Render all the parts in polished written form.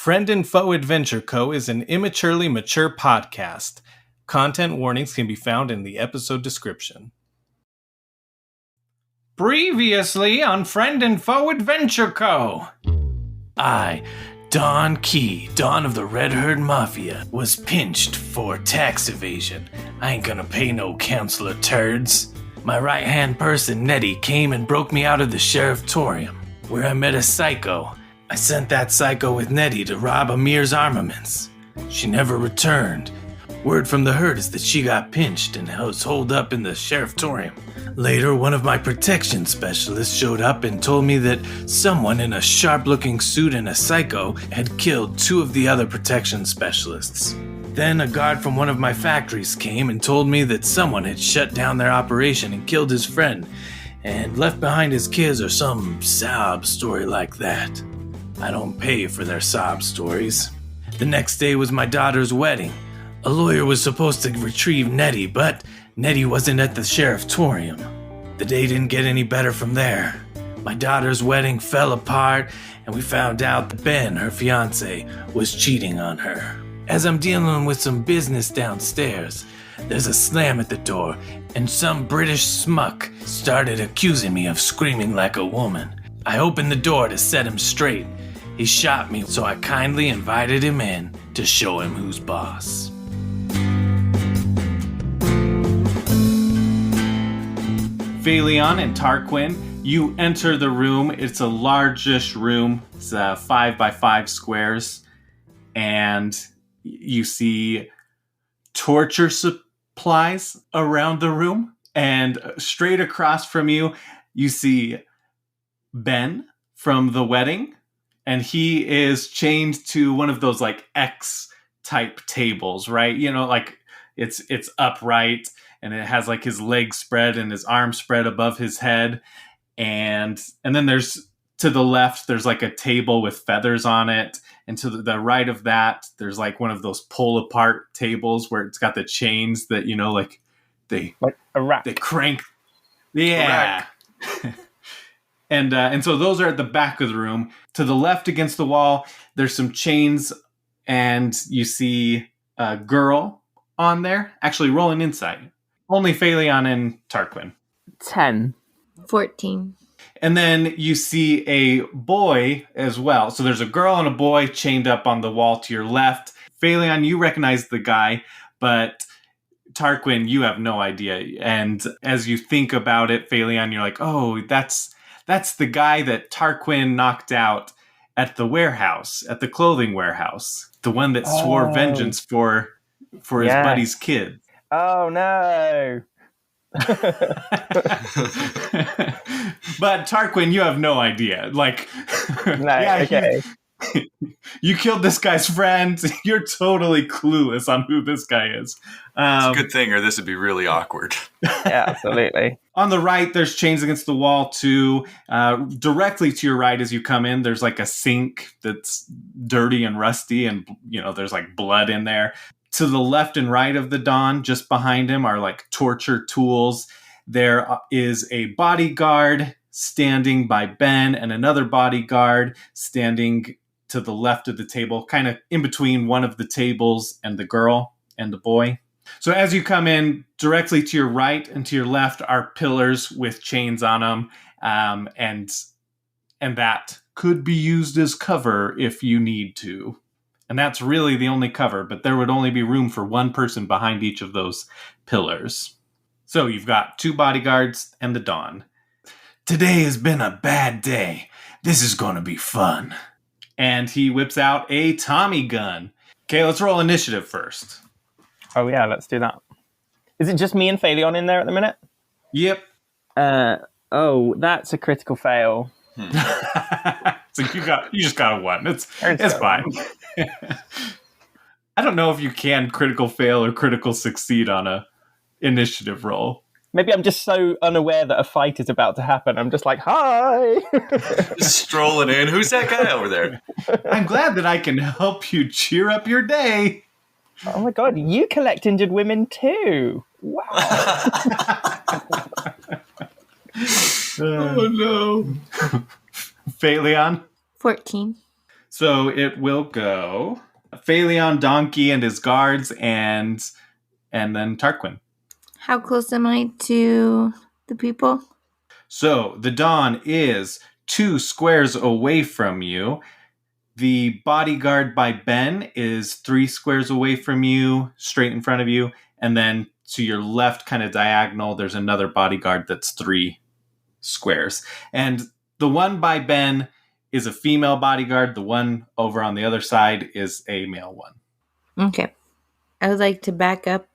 Friend and Foe Adventure Co. is an immaturely mature podcast. Content warnings can be found in the episode description. Previously on Friend and Foe Adventure Co. I, Don Key, Don of the Red Herd Mafia, was pinched for tax evasion. I ain't gonna pay no counselor turds. My right-hand person, Nettie, came and broke me out of the sherifftorium, where I met a psycho. I sent that psycho with Nettie to rob Amir's armaments. She never returned. Word from the herd is that she got pinched and was holed up in the sherifftorium. Later, one of my protection specialists showed up and told me that someone in a sharp-looking suit and a psycho had killed two of the other protection specialists. Then a guard from one of my factories came and told me that someone had shut down their operation and killed his friend and left behind his kids or some sob story like that. I don't pay for their sob stories. The next day was my daughter's wedding. A lawyer was supposed to retrieve Nettie, but Nettie wasn't at the sherifftorium. The day didn't get any better from there. My daughter's wedding fell apart, and we found out that Ben, her fiancé, was cheating on her. As I'm dealing with some business downstairs, there's a slam at the door, and some British smuck started accusing me of screaming like a woman. I opened the door to set him straight. He shot me, so I kindly invited him in to show him who's boss. Phaleon and Tarquin, you enter the room. It's a largish room. It's 5 by 5 squares. And you see torture supplies around the room. And straight across from you, you see Ben from the wedding. And he is chained to one of those like X-type tables, right? You know, like it's upright. And it has like his legs spread and his arms spread above his head. And then there's, to the left, there's like a table with feathers on it. And to the right of that, there's like one of those pull apart tables where it's got the chains that, you know, like a rack. They crank. Yeah. And so those are at the back of the room. To the left against the wall, there's some chains and you see a girl on there. Actually, roll an insight. Only Phaleon and Tarquin. 10. 14. And then you see a boy as well. So there's a girl and a boy chained up on the wall to your left. Phaleon, you recognize the guy, but Tarquin, you have no idea. And as you think about it, Phaleon, you're like, oh, that's the guy that Tarquin knocked out at the warehouse, at the clothing warehouse. The one that swore vengeance for his buddy's kid. Oh, no. But Tarquin, you have no idea. Like, okay. You killed this guy's friend. You're totally clueless on who this guy is. It's a good thing, or this would be really awkward. Yeah, absolutely. On the right, there's chains against the wall, too. Directly to your right as you come in, there's like a sink that's dirty and rusty, and, you know, there's like blood in there. To the left and right of the Don, just behind him, are like torture tools. There is a bodyguard standing by Ben and another bodyguard standing to the left of the table, kind of in between one of the tables and the girl and the boy. So as you come in, directly to your right and to your left are pillars with chains on them, and that could be used as cover if you need to. And that's really the only cover, but there would only be room for one person behind each of those pillars. So you've got 2 bodyguards and the Don. Today has been a bad day. This is going to be fun. And he whips out a Tommy gun. Okay, let's roll initiative first. Oh, yeah, let's do that. Is it just me and Phaleon in there at the minute? Yep. That's a critical fail. So you just got a 1. It's fine. I don't know if you can critical fail or critical succeed on a initiative roll. Maybe I'm just so unaware that a fight is about to happen. I'm just like, hi! Just strolling in. Who's that guy over there? I'm glad that I can help you cheer up your day. Oh my god, you collect injured women too. Wow. Oh no. Phaleon? 14. So it will go Phaleon, Donkey, and his guards, and then Tarquin. How close am I to the people? So the Dawn is 2 squares away from you. The bodyguard by Ben is 3 squares away from you, straight in front of you. And then to your left, kind of diagonal, there's another bodyguard that's 3 squares. And the one by Ben is a female bodyguard. The one over on the other side is a male one. Okay. I would like to back up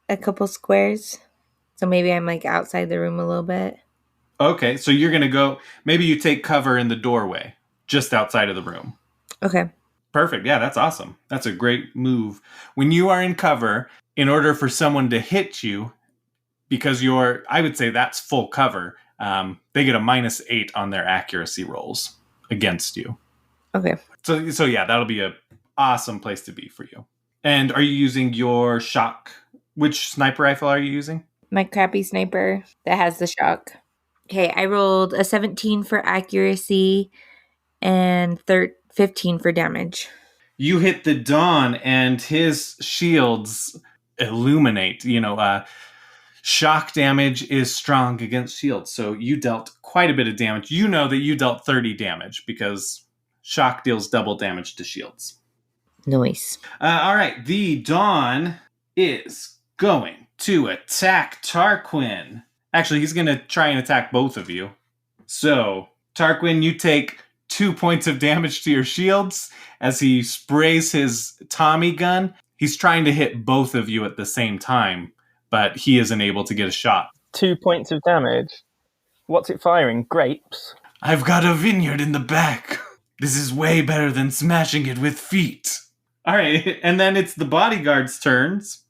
a couple squares. So maybe I'm like outside the room a little bit. Okay, so you're going to go, maybe you take cover in the doorway, just outside of the room. Okay. Perfect. Yeah, that's awesome. That's a great move. When you are in cover, in order for someone to hit you, because I would say that's full cover, they get a -8 on their accuracy rolls against you. Okay. So yeah, that'll be a awesome place to be for you. And are you using your shock? Which sniper rifle are you using? My crappy sniper that has the shock. Okay, I rolled a 17 for accuracy and 15 for damage. You hit the Dawn and his shields illuminate. Shock damage is strong against shields, so you dealt quite a bit of damage. You know that you dealt 30 damage because shock deals double damage to shields. Nice. All right, the Dawn is going to attack Tarquin. Actually, he's going to try and attack both of you. So, Tarquin, you take 2 points of damage to your shields as he sprays his Tommy gun. He's trying to hit both of you at the same time, but he isn't able to get a shot. 2 points of damage. What's it firing? Grapes? I've got a vineyard in the back. This is way better than smashing it with feet. All right, and then it's the bodyguard's turns.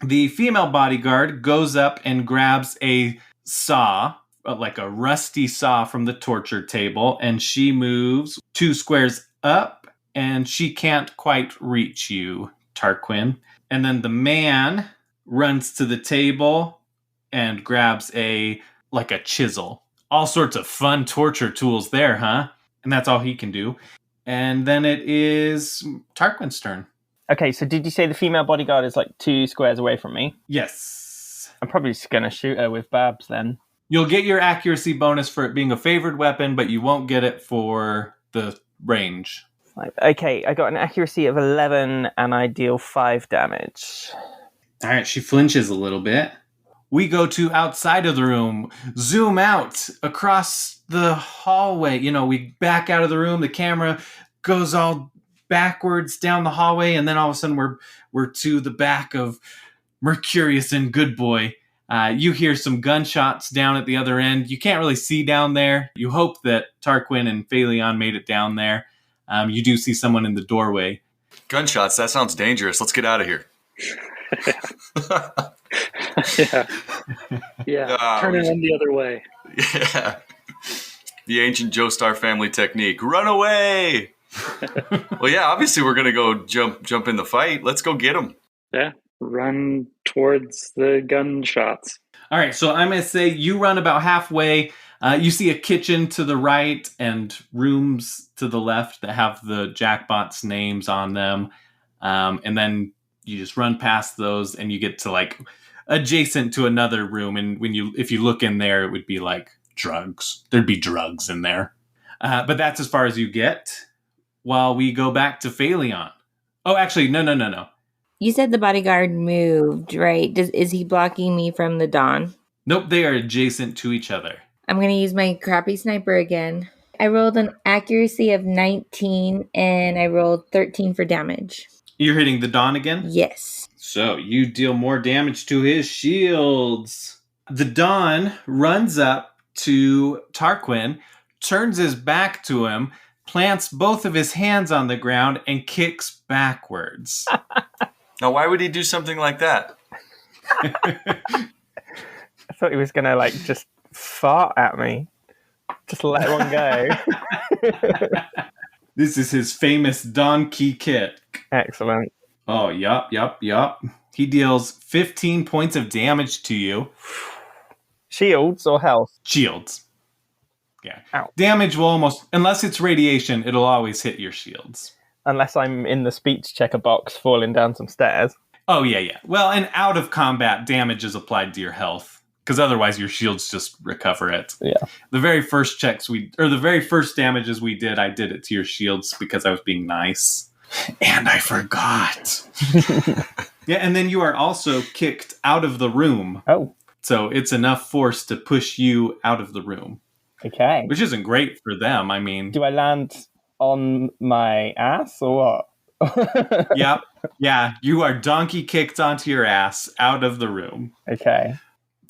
The female bodyguard goes up and grabs a saw, like a rusty saw from the torture table, and she moves 2 squares up, and she can't quite reach you, Tarquin. And then the man runs to the table and grabs a chisel. All sorts of fun torture tools there, huh? And that's all he can do. And then it is Tarquin's turn. Okay, so did you say the female bodyguard is 2 squares away from me? Yes. I'm probably just going to shoot her with Babs then. You'll get your accuracy bonus for it being a favored weapon, but you won't get it for the range. Okay, I got an accuracy of 11 and I deal 5 damage. All right, she flinches a little bit. We go to outside of the room, zoom out across the hallway. We back out of the room. The camera goes all backwards down the hallway, and then all of a sudden we're to the back of Mercurius and Good Boy. You hear some gunshots down at the other end. You can't really see down there. You hope that Tarquin and Phaleon made it down there. You do see someone in the doorway. Gunshots, that sounds dangerous. Let's get out of here. Yeah. Turn it in the other way. Yeah. The ancient Joestar family technique. Run away! Well, yeah, obviously we're going to go jump in the fight. Let's go get them. Yeah. Run towards the gunshots. All right, so I'm going to say you run about halfway. You see a kitchen to the right and rooms to the left that have the Jackbot's names on them. And then you just run past those and you get to adjacent to another room. And if you look in there, it would be drugs. There'd be drugs in there. But that's as far as you get while we go back to Phaleon. Oh, actually, no. You said the bodyguard moved, right? Is he blocking me from the Dawn? Nope, they are adjacent to each other. I'm going to use my crappy sniper again. I rolled an accuracy of 19 and I rolled 13 for damage. You're hitting the Dawn again? Yes. So you deal more damage to his shields. The Dawn runs up to Tarquin, turns his back to him, plants both of his hands on the ground, and kicks backwards. Now, why would he do something like that? I thought he was going to just fart at me. Just let one go. This is his famous donkey kick. Excellent. Oh, yup. He deals 15 points of damage to you. Shields or health? Shields. Yeah. Ow. Damage will almost, unless it's radiation, it'll always hit your shields. Unless I'm in the speech checker box falling down some stairs. Oh, yeah. Well, and out of combat, damage is applied to your health. Because otherwise your shields just recover it. Yeah. The very first the very first damages we did, I did it to your shields because I was being nice. And I forgot. Yeah, and then you are also kicked out of the room. Oh. So it's enough force to push you out of the room. Okay. Which isn't great for them, I mean. Do I land on my ass or what? Yep. Yeah, you are donkey kicked onto your ass out of the room. Okay.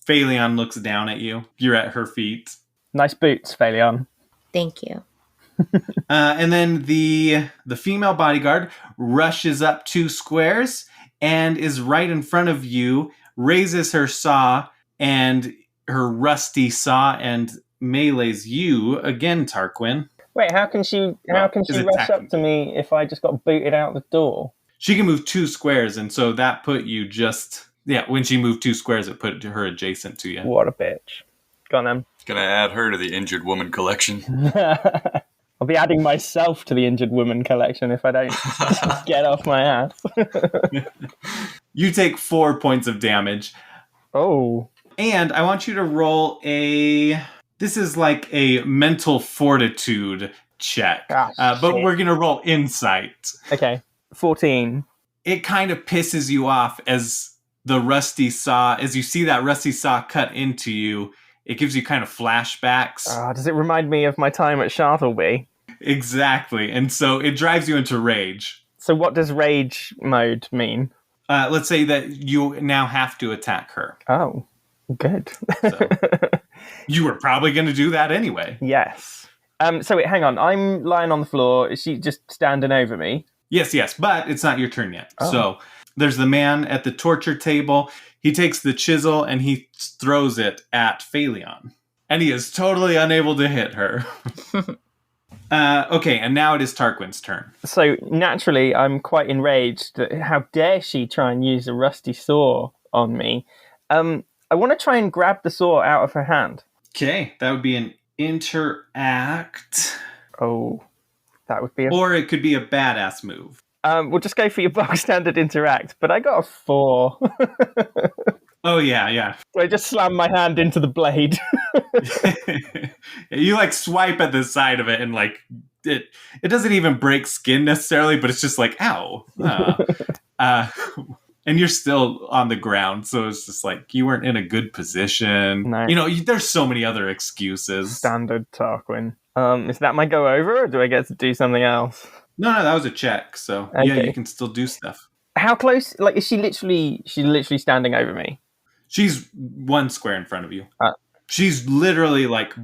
Phaleon looks down at you. You're at her feet. Nice boots, Phaleon. Thank you. And then the female bodyguard rushes up 2 squares and is right in front of you, raises her saw and her rusty saw and melees you again, Tarquin. Wait, how can she rush up to me if I just got booted out the door? She can move 2 squares, and so that put you just... Yeah, when she moved 2 squares, it put her adjacent to you. What a bitch. Go on then. Gonna add her to the injured woman collection. I'll be adding myself to the injured woman collection if I don't get off my ass. You take 4 points of damage. Oh. And I want you to roll this is like a mental fortitude check. But we're going to roll insight. Okay. 14. It kind of pisses you off as the rusty saw, as you see that rusty saw cut into you, it gives you kind of flashbacks. Does it remind me of my time at Chartleby? Exactly. And so it drives you into rage. So what does rage mode mean? Let's say that you now have to attack her. Oh, good. So you were probably going to do that anyway. Yes. So wait, hang on. I'm lying on the floor. Is she just standing over me? Yes, but it's not your turn yet. Oh. So there's the man at the torture table. He takes the chisel and he throws it at Phaleon. And he is totally unable to hit her. Okay, and now it is Tarquin's turn. So naturally, I'm quite enraged that how dare she try and use a rusty saw on me. I want to try and grab the saw out of her hand. Okay, that would be an interact. Oh, that would be Or it could be a badass move. We'll just go for your bog standard interact, but I got a 4. Oh, yeah. So I just slam my hand into the blade. You like swipe at the side of it and like it doesn't even break skin necessarily, but it's just like, ow. And you're still on the ground, so it's just like you weren't in a good position. No. You know, there's so many other excuses. Standard Tarquin. Is that my go over, or do I get to do something else? No, that was a check. So Okay. yeah, you can still do stuff. How close? Like, is she literally standing over me? She's 1 square in front of you. Ah. She's literally like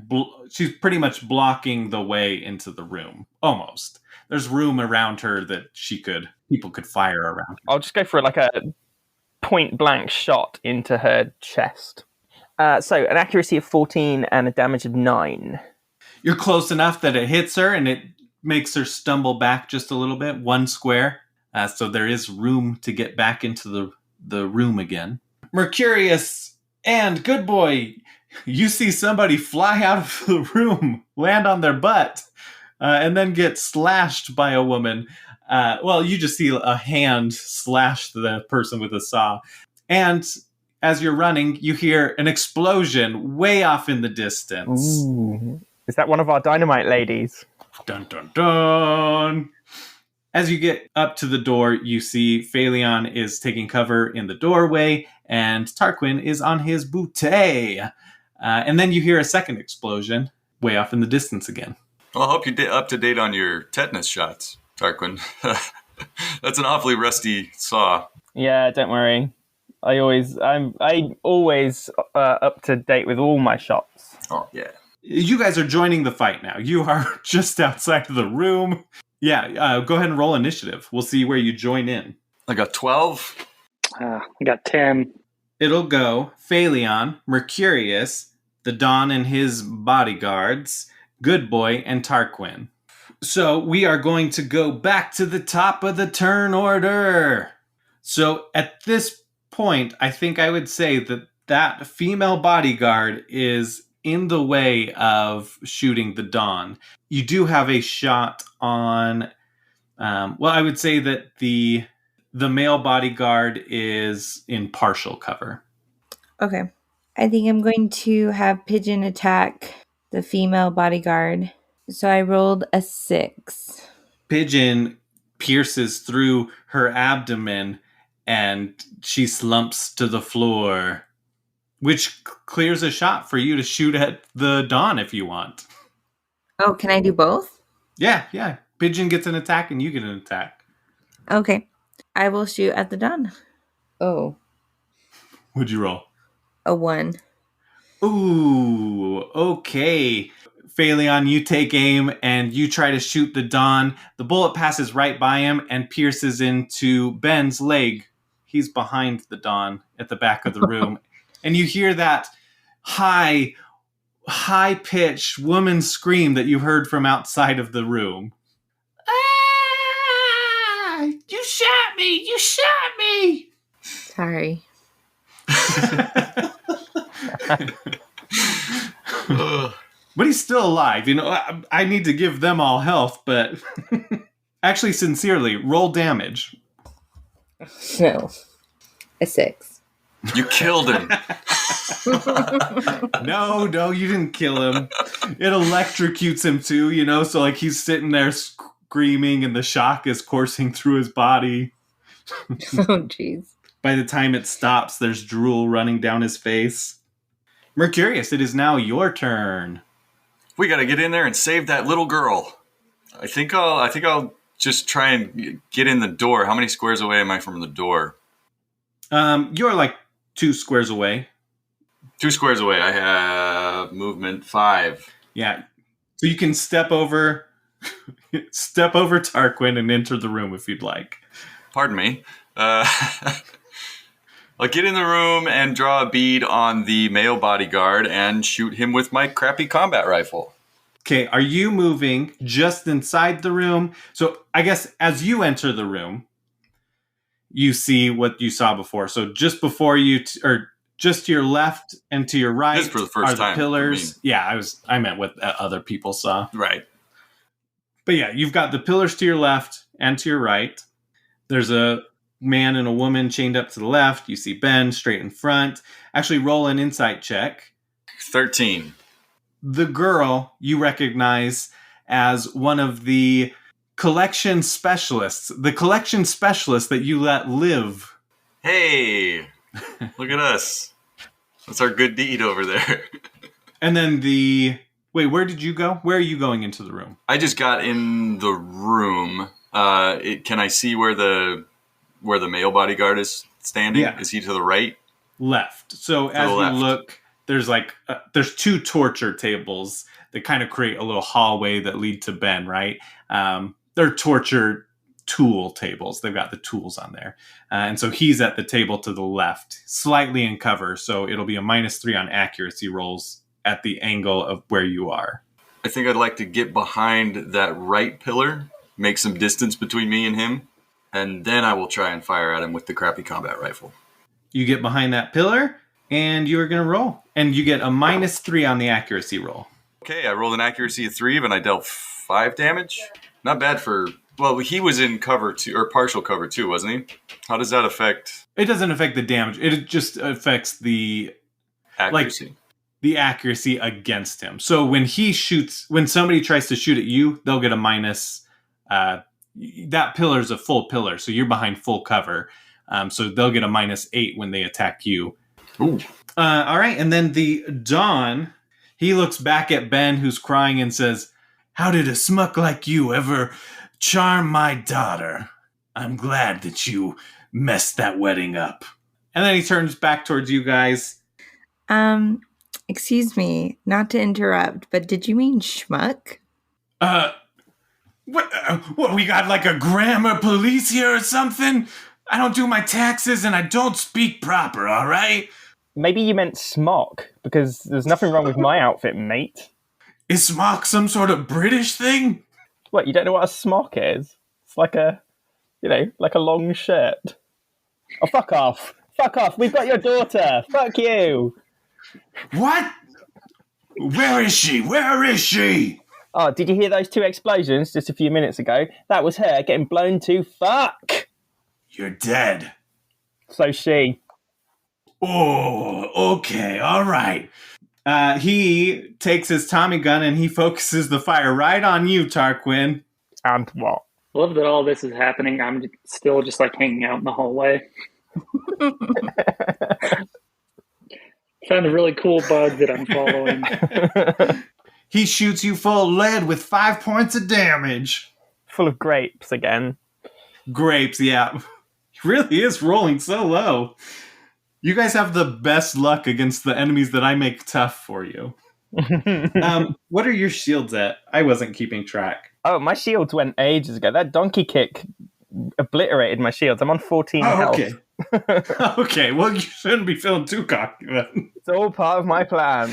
she's pretty much blocking the way into the room. Almost. There's room around her that people could fire around her. I'll just go for like a point blank shot into her chest. So an accuracy of 14 and a damage of 9. You're close enough that it hits her and it makes her stumble back just a little bit, 1 square. So there is room to get back into the room again. Mercurius and Good Boy, you see somebody fly out of the room, land on their butt, and then get slashed by a woman. You just see a hand slash the person with a saw. And as you're running, you hear an explosion way off in the distance. Ooh. Is that one of our dynamite ladies? Dun, dun, dun. As you get up to the door, you see Phaleon is taking cover in the doorway, and Tarquin is on his bootay. And then you hear a second explosion way off in the distance again. Well, I hope you're up to date on your tetanus shots, Tarquin. That's an awfully rusty saw. Yeah, don't worry. I'm always up to date with all my shots. Oh, yeah. You guys are joining the fight now. You are just outside of the room. Yeah, go ahead and roll initiative. We'll see where you join in. I got 12. I got 10. It'll go Phaleon, Mercurius, the Don and his bodyguards, Good Boy, and Tarquin. So we are going to go back to the top of the turn order. So at this point, I think I would say that female bodyguard is in the way of shooting the Dawn. You do have a shot on... I would say that the male bodyguard is in partial cover. Okay. I think I'm going to have Pigeon attack the female bodyguard. So I rolled a 6. Pigeon pierces through her abdomen and she slumps to the floor, which clears a shot for you to shoot at the Dawn if you want. Oh, can I do both? Yeah. Pigeon gets an attack and you get an attack. Okay. I will shoot at the Dawn. Oh, What'd you roll? a 1. Ooh, okay. Phaleon, you take aim and you try to shoot the Dawn. The bullet passes right by him and pierces into Ben's leg. He's behind the Dawn at the back of the room. And you hear that high-pitched woman scream that you heard from outside of the room. Ah! You shot me! You shot me! Sorry. But he's still alive. You know, I need to give them all health, but actually, sincerely, roll damage. No. A 6. You killed him. No, you didn't kill him. It electrocutes him too, you know, so like he's sitting there screaming and the shock is coursing through his body. Oh, jeez. By the time it stops, there's drool running down his face. Mercurius, it is now your turn. We got to get in there and save that little girl. I think I'll just try and get in the door. How many squares away am I from the door? You're like 2 squares away. 2 squares away. I have movement 5. Yeah. So you can step over Tarquin and enter the room if you'd like. Pardon me. I'll get in the room and draw a bead on the male bodyguard and shoot him with my crappy combat rifle. Okay, are you moving just inside the room? So I guess as you enter the room, you see what you saw before. So just before you, or just to your left and to your right, this for the first are the time pillars. Yeah, I meant what other people saw. Right. But yeah, you've got the pillars to your left and to your right. There's a man and a woman chained up to the left. You see Ben straight in front. Actually, roll an insight check. 13. The girl you recognize as one of the collection specialists. The collection specialist that you let live. Hey, look at us. That's our good deed over there. And then wait, where did you go? Where are you going into the room? I just got in the room. Can I see where the male bodyguard is standing? Yeah. Is he to the right? Left. So as you look, there's there's 2 torture tables that kind of create a little hallway that lead to Ben, right? They're torture tool tables. They've got the tools on there. And so he's at the table to the left, slightly in cover. So it'll be a -3 on accuracy rolls at the angle of where you are. I think I'd like to get behind that right pillar, make some distance between me and him, and then I will try and fire at him with the crappy combat rifle. You get behind that pillar, and you're going to roll. And you get a -3 on the accuracy roll. Okay, I rolled an accuracy of 3, and I dealt 5 damage. Not bad for... Well, he was in cover 2, or partial cover 2, wasn't he? How does that affect... It doesn't affect the damage. It just affects the... accuracy. The accuracy against him. So when somebody tries to shoot at you, they'll get a minus... that pillar's a full pillar, so you're behind full cover. So they'll get a -8 when they attack you. Ooh. All right, and then the Dawn, he looks back at Ben, who's crying, and says, "How did a smuck like you ever charm my daughter? I'm glad that you messed that wedding up." And then he turns back towards you guys. Excuse me, not to interrupt, but did you mean schmuck? What, we got like a grammar police here or something? I don't do my taxes and I don't speak proper, all right? Maybe you meant smock, because there's nothing wrong with my outfit, mate. Is smock some sort of British thing? What, you don't know what a smock is? It's like a long shirt. Oh, fuck off. Fuck off. We've got your daughter. Fuck you. What? Where is she? Where is she? Oh, did you hear those 2 explosions just a few minutes ago? That was her getting blown to fuck. You're dead. So she. Oh, okay, all right. He takes his Tommy gun and he focuses the fire right on you, Tarquin. And what? I love that all this is happening. I'm still just like hanging out in the hallway. Found a really cool bug that I'm following. He shoots you full of lead with 5 points of damage. Full of grapes again. Grapes, yeah. He really is rolling so low. You guys have the best luck against the enemies that I make tough for you. What are your shields at? I wasn't keeping track. Oh, my shields went ages ago. That donkey kick obliterated my shields. I'm on 14 health. Okay. Okay, well, you shouldn't be feeling too cocky then. It's all part of my plan.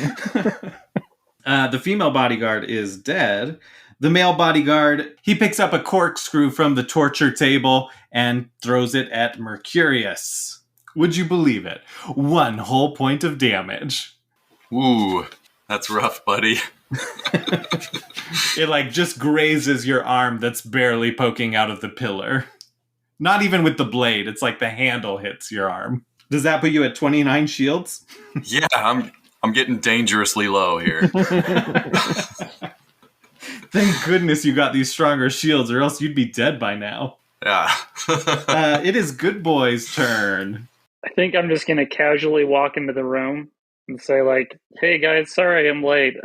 The female bodyguard is dead. The male bodyguard, he picks up a corkscrew from the torture table and throws it at Mercurius. Would you believe it? 1 whole point of damage. Ooh, that's rough, buddy. It like just grazes your arm that's barely poking out of the pillar. Not even with the blade. It's like the handle hits your arm. Does that put you at 29 shields? Yeah, I'm getting dangerously low here. Thank goodness you got these stronger shields, or else you'd be dead by now. Yeah. It is Good Boy's turn. I think I'm just going to casually walk into the room and say, like, hey, guys, sorry I'm late.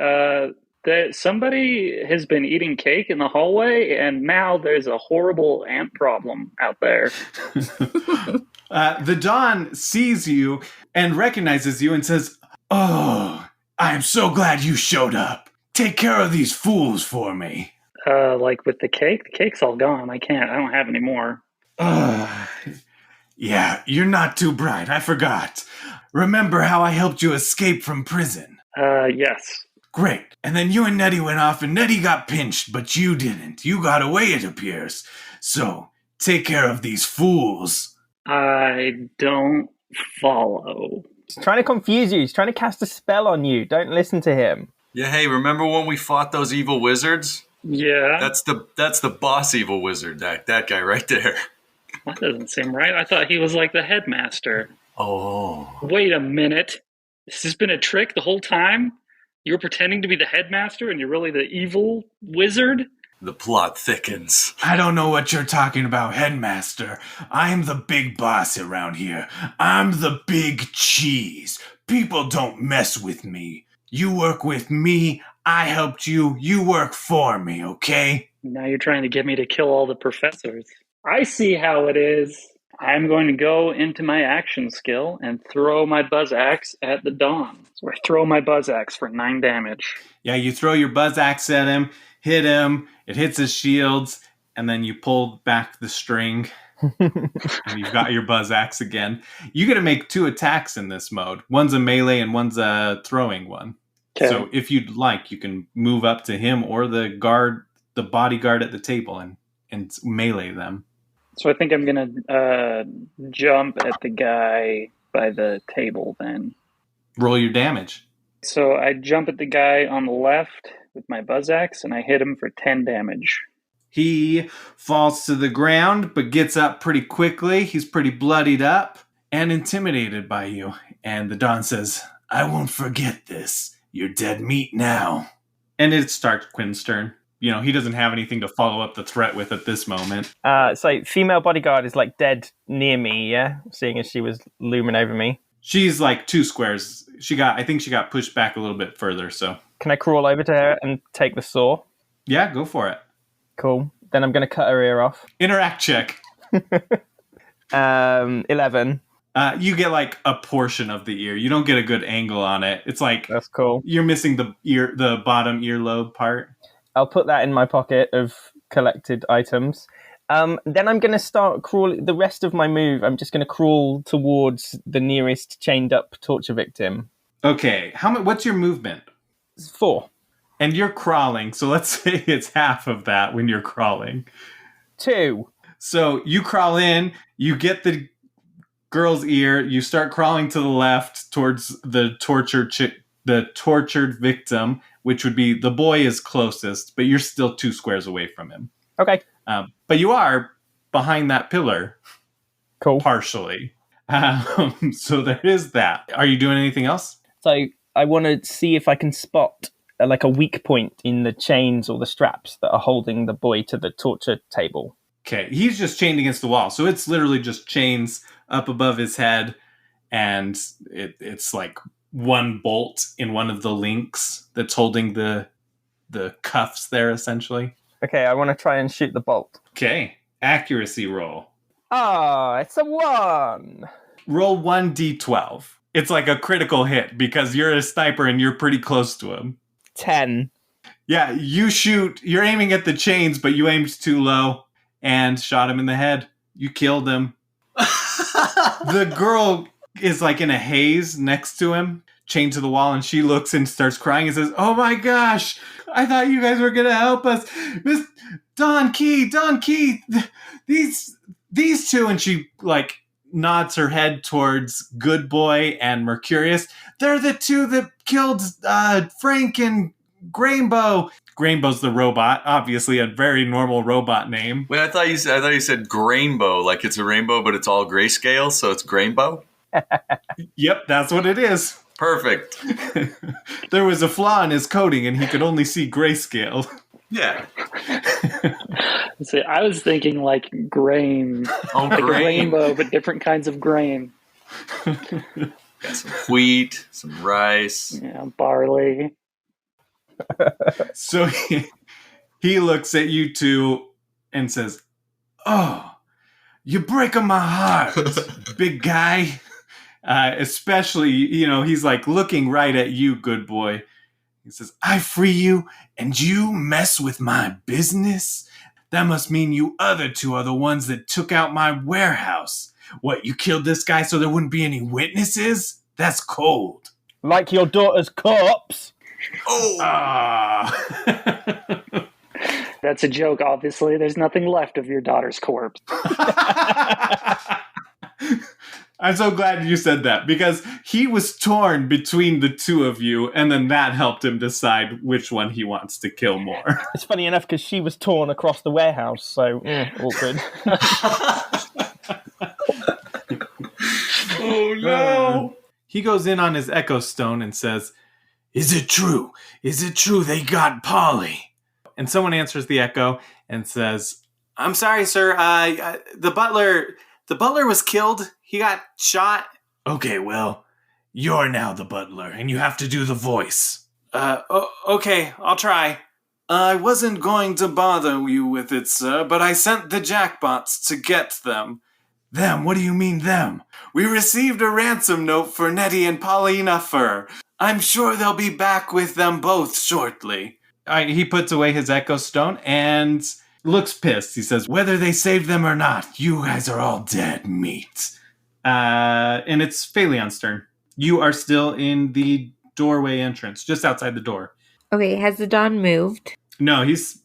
That somebody has been eating cake in the hallway, and now there's a horrible ant problem out there. The Dawn sees you and recognizes you and says, "Oh, I am so glad you showed up. Take care of these fools for me." Like with the cake's all gone. I don't have any more. Yeah, you're not too bright. I forgot. Remember how I helped you escape from prison? Yes. Great. And then you and Nettie went off and Nettie got pinched, but you didn't. You got away, it appears. So, take care of these fools. I don't follow. He's trying to confuse you. He's trying to cast a spell on you. Don't listen to him. Yeah, hey, remember when we fought those evil wizards? Yeah. That's the boss evil wizard, that guy right there. That doesn't seem right. I thought he was like the headmaster. Oh. Wait a minute. Has this been a trick the whole time? You were pretending to be the headmaster and you're really the evil wizard? The plot thickens. I don't know what you're talking about, Headmaster. I'm the big boss around here. I'm the big cheese. People don't mess with me. You work with me. I helped you. You work for me, okay? Now you're trying to get me to kill all the professors. I see how it is. I'm going to go into my action skill and throw my buzz axe at the Dawn. So I throw my buzz axe for 9 damage. Yeah, you throw your buzz axe at him, hit him, it hits his shields, and then you pull back the string, and you've got your buzz axe again. You get to make 2 attacks in this mode. One's a melee and one's a throwing one. Okay. So if you'd like, you can move up to him or the bodyguard at the table and melee them. So I think I'm going to jump at the guy by the table then. Roll your damage. So I jump at the guy on the left with my buzz axe, and I hit him for 10 damage. He falls to the ground, but gets up pretty quickly. He's pretty bloodied up and intimidated by you. And the Dawn says, I won't forget this. You're dead meat now. and it's Tarquin's turn. You know, he doesn't have anything to follow up the threat with at this moment. So female bodyguard is like dead near me, yeah? Seeing as she was looming over me. She's like 2 squares. I think she got pushed back a little bit further, so. Can I crawl over to her and take the saw? Yeah, go for it. Cool. Then I'm going to cut her ear off. Interact check. 11. You get like a portion of the ear. You don't get a good angle on it. It's like That's cool. you're missing the bottom earlobe part. I'll put that in my pocket of collected items. Then I'm going to start crawling. The rest of my move, I'm just going to crawl towards the nearest chained up torture victim. Okay, what's your movement? 4. And you're crawling, so let's say it's half of that when you're crawling. 2. So you crawl in, you get the girl's ear, you start crawling to the left towards the torture the tortured victim, which would be the boy is closest, but you're still 2 squares away from him. Okay. But you are behind that pillar. Cool. Partially. So there is that. Are you doing anything else? So I want to see if I can spot like a weak point in the chains or the straps that are holding the boy to the torture table. Okay, he's just chained against the wall. So it's literally just chains up above his head, and it's like one bolt in one of the links that's holding the cuffs there, essentially. Okay, I want to try and shoot the bolt. Okay, accuracy roll. It's a 1. Roll 1d12. It's like a critical hit because you're a sniper and you're pretty close to him. 10. Yeah, you shoot. You're aiming at the chains, but you aimed too low and shot him in the head. You killed him. The girl is like in a haze next to him, chained to the wall, and she looks and starts crying and says, "Oh my gosh, I thought you guys were going to help us. Miss Don Key, these two," and she like nods her head towards Good Boy and Mercurius. "They're the two that killed Frank and Grainbow." Grainbow's the robot, obviously a very normal robot name. Wait, I thought you said Grainbow, like it's a rainbow, but it's all grayscale, so it's Grainbow? Yep, that's what it is. Perfect. There was a flaw in his coding and he could only see grayscale. Yeah. See, I was thinking like grain. Oh, Like a grain. rainbow, but different kinds of grain. Got some wheat, some rice. Yeah, barley. So he looks at you two and says, "Oh, you're breaking my heart, big guy." Especially, he's like looking right at you, Good Boy. He says, "I free you and you mess with my business? That must mean you other two are the ones that took out my warehouse. What, you killed this guy so there wouldn't be any witnesses? That's cold." Like your daughter's corpse. Oh! That's a joke, obviously. There's nothing left of your daughter's corpse. I'm so glad you said that because he was torn between the two of you, and then that helped him decide which one he wants to kill more. It's funny enough because she was torn across the warehouse, so awkward. Oh, no! He goes in on his Echo Stone and says, "Is it true? Is it true they got Polly?" And someone answers the echo and says, "I'm sorry, sir. The butler was killed. He got shot." "Okay, well, you're now the butler, and you have to do the voice." Okay, I'll try. "I wasn't going to bother you with it, sir, but I sent the jackbots to get them." "Them? What do you mean, them?" "We received a ransom note for Nettie and Paulina Fur. I'm sure they'll be back with them both shortly." He puts away his Echo Stone and looks pissed. He says, "Whether they saved them or not, you guys are all dead meat." And it's Phalion's turn. You are still in the doorway entrance, just outside the door. Okay, has the Don moved? No, he's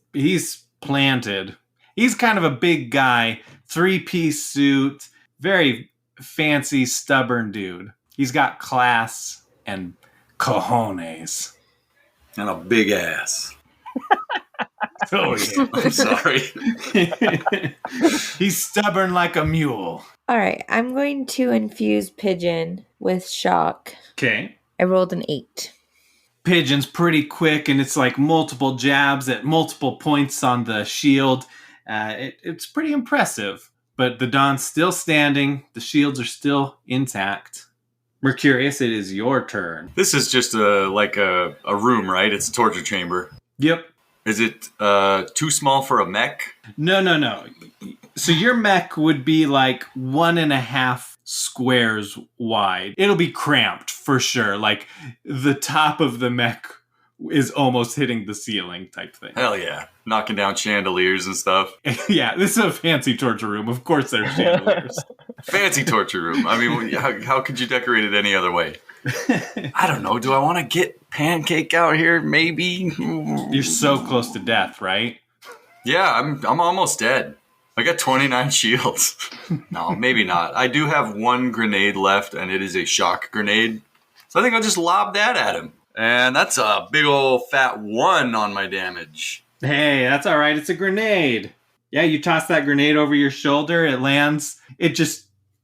planted. He's kind of a big guy, 3-piece suit, very fancy, stubborn dude. He's got class and cojones. And a big ass. Oh, yeah. I'm sorry. He's stubborn like a mule. All right, I'm going to infuse Pigeon with shock. Okay. I rolled an 8. Pigeon's pretty quick, and it's like multiple jabs at multiple points on the shield. It's pretty impressive. But the Don's still standing. The shields are still intact. Mercurius, it is your turn. This is just a room, right? It's a torture chamber. Yep. Is it too small for a mech? No. So your mech would be like 1.5 squares wide. It'll be cramped for sure. Like the top of the mech is almost hitting the ceiling type thing. Hell yeah. Knocking down chandeliers and stuff. Yeah, this is a fancy torture room. Of course there's chandeliers. Fancy torture room. I mean, how could you decorate it any other way? I don't know. Do I want to get Pancake out here? Maybe. You're so close to death, right? Yeah, I'm almost dead. I got 29 shields. No, maybe not. I do have one grenade left, and it is a shock grenade. So I think I'll just lob that at him. And that's a big old fat 1 on my damage. Hey, that's all right. It's a grenade. Yeah, you toss that grenade over your shoulder. It lands. A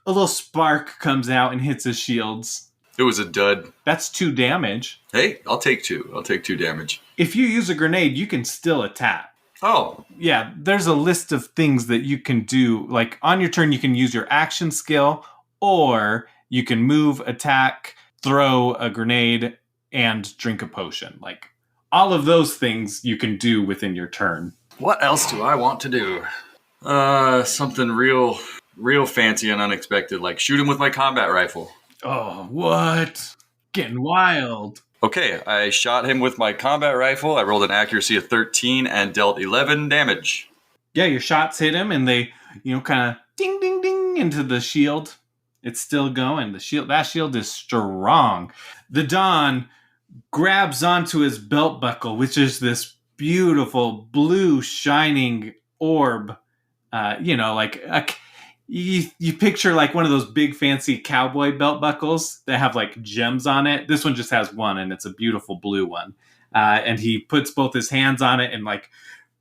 little spark comes out and hits his shields. It was a dud. That's 2 damage. Hey, I'll take 2. I'll take 2 damage. If you use a grenade, you can still attack. Oh. Yeah, there's a list of things that you can do. Like on your turn, you can use your action skill, or you can move, attack, throw a grenade, and drink a potion. Like all of those things you can do within your turn. What else do I want to do? Something real fancy and unexpected, like shoot him with my combat rifle. Oh, what? Getting wild. Okay, I shot him with my combat rifle. I rolled an accuracy of 13 and dealt 11 damage. Yeah, your shots hit him and they, kind of ding, ding, ding into the shield. It's still going. That shield is strong. The Don grabs onto his belt buckle, which is this beautiful blue shining orb. You picture like one of those big fancy cowboy belt buckles that have like gems on it. This one just has one, and it's a beautiful blue one. And he puts both his hands on it and like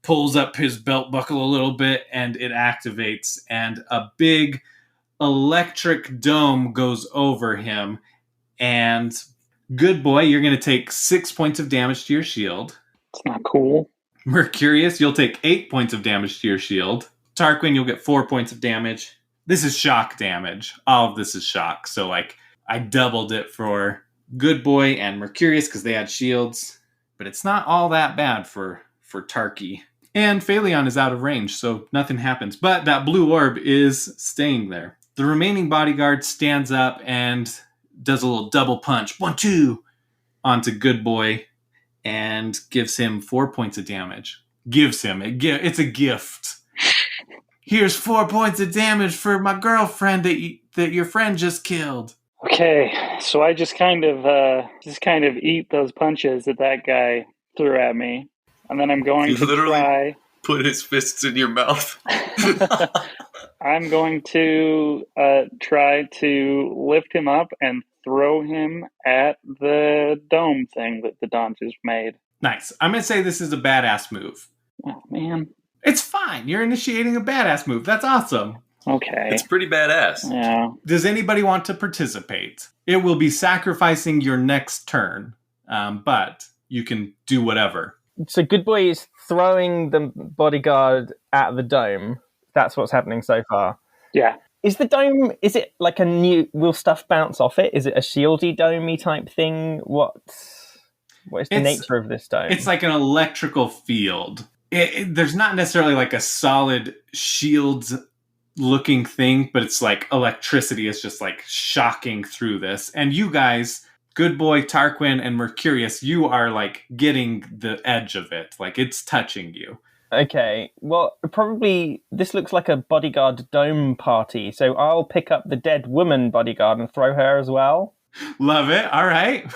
pulls up his belt buckle a little bit, and it activates, and a big electric dome goes over him. And good boy, you're going to take 6 points of damage to your shield. It's not cool. Mercurius, you'll take 8 points of damage to your shield. Tarquin, you'll get 4 points of damage. This is shock damage. All of this is shock. So, like, I doubled it for Good Boy and Mercurius because they had shields. But it's not all that bad for Tarky. And Phaleon is out of range, so nothing happens. But that blue orb is staying there. The remaining bodyguard stands up and does a little double punch. 1, 2 onto Good Boy and gives him 4 points of damage. It's a gift. Here's 4 points of damage for my girlfriend that your friend just killed. Okay, so I just kind of eat those punches that guy threw at me, and then I'm going to try. Put his fists in your mouth. I'm going to try to lift him up and throw him at the dome thing that the Don just made. Nice. I'm going to say this is a badass move. Oh, man. It's fine. You're initiating a badass move. That's awesome. Okay. It's pretty badass. Yeah. Does anybody want to participate? It will be sacrificing your next turn, but you can do whatever. So Good Boy is throwing the bodyguard at the dome. That's what's happening so far. Yeah. Is the dome, is it like will stuff bounce off it? Is it a shieldy domey type thing? What is the nature of this dome? It's like an electrical field. There's not necessarily like a solid shields looking thing, but it's like electricity is just like shocking through this. And you guys, Good Boy, Tarquin, and Mercurius, you are like getting the edge of it. Like it's touching you. Okay, well, probably this looks like a bodyguard dome party, so I'll pick up the dead woman bodyguard and throw her as well. Love it. All right.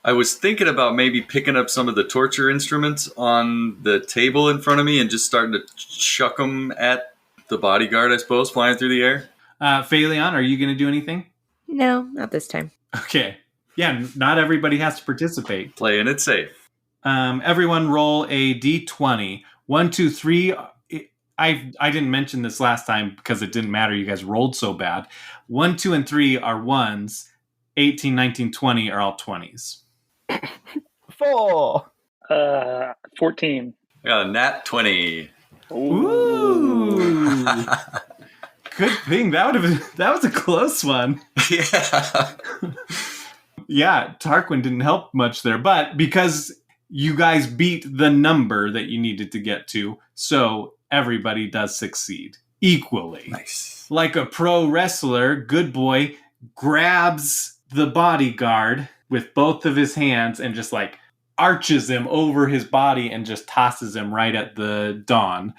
I was thinking about maybe picking up some of the torture instruments on the table in front of me and just starting to chuck them at the bodyguard, I suppose, flying through the air. Phaleon, are you going to do anything? No, not this time. Okay. Yeah, not everybody has to participate. Playing it safe. Everyone roll a d20. 1, 2, 3. I didn't mention this last time because it didn't matter. You guys rolled so bad. 1, 2, and 3 are 1s. 18, 19, 20 are all 20s. 4. 14. I got a nat 20. Ooh. Good thing. That was a close one. Yeah. Yeah, Tarquin didn't help much there, but because you guys beat the number that you needed to get to, so everybody does succeed equally. Nice. Like a pro wrestler, Good Boy grabs the bodyguard with both of his hands and just like arches him over his body and just tosses him right at the Dawn.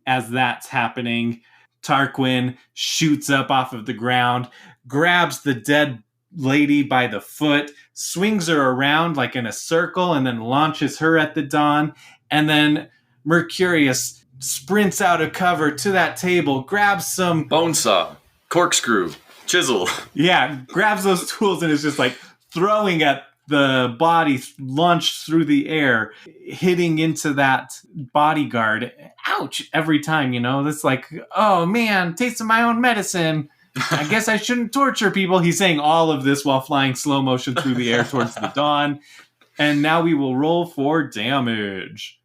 As that's happening, Tarquin shoots up off of the ground, grabs the dead lady by the foot, swings her around like in a circle, and then launches her at the Dawn. And then Mercurius sprints out of cover to that table, grabs some Bone saw, corkscrew, chisel. Yeah, grabs those tools and is just like throwing at the body launched through the air, hitting into that bodyguard. Ouch! Every time, that's like, oh man, tasting my own medicine. I guess I shouldn't torture people. He's saying all of this while flying slow motion through the air towards the dawn. And now we will roll for damage.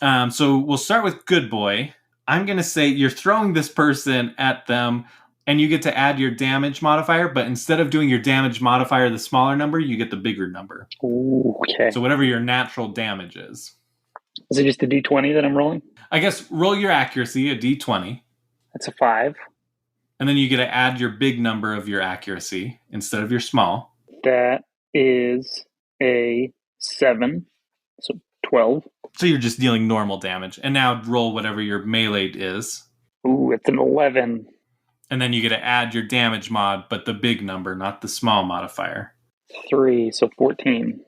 So we'll start with Good Boy. I'm going to say you're throwing this person at them, and you get to add your damage modifier, but instead of doing your damage modifier, the smaller number, you get the bigger number. Ooh, okay. So whatever your natural damage is. Is it just a D20 that I'm rolling? I guess roll your accuracy, a D20. That's a 5. And then you get to add your big number of your accuracy instead of your small. That is a 7. So 12. So you're just dealing normal damage. And now roll whatever your melee is. Ooh, it's an 11. And then you get to add your damage mod, but the big number, not the small modifier. 3, so 14.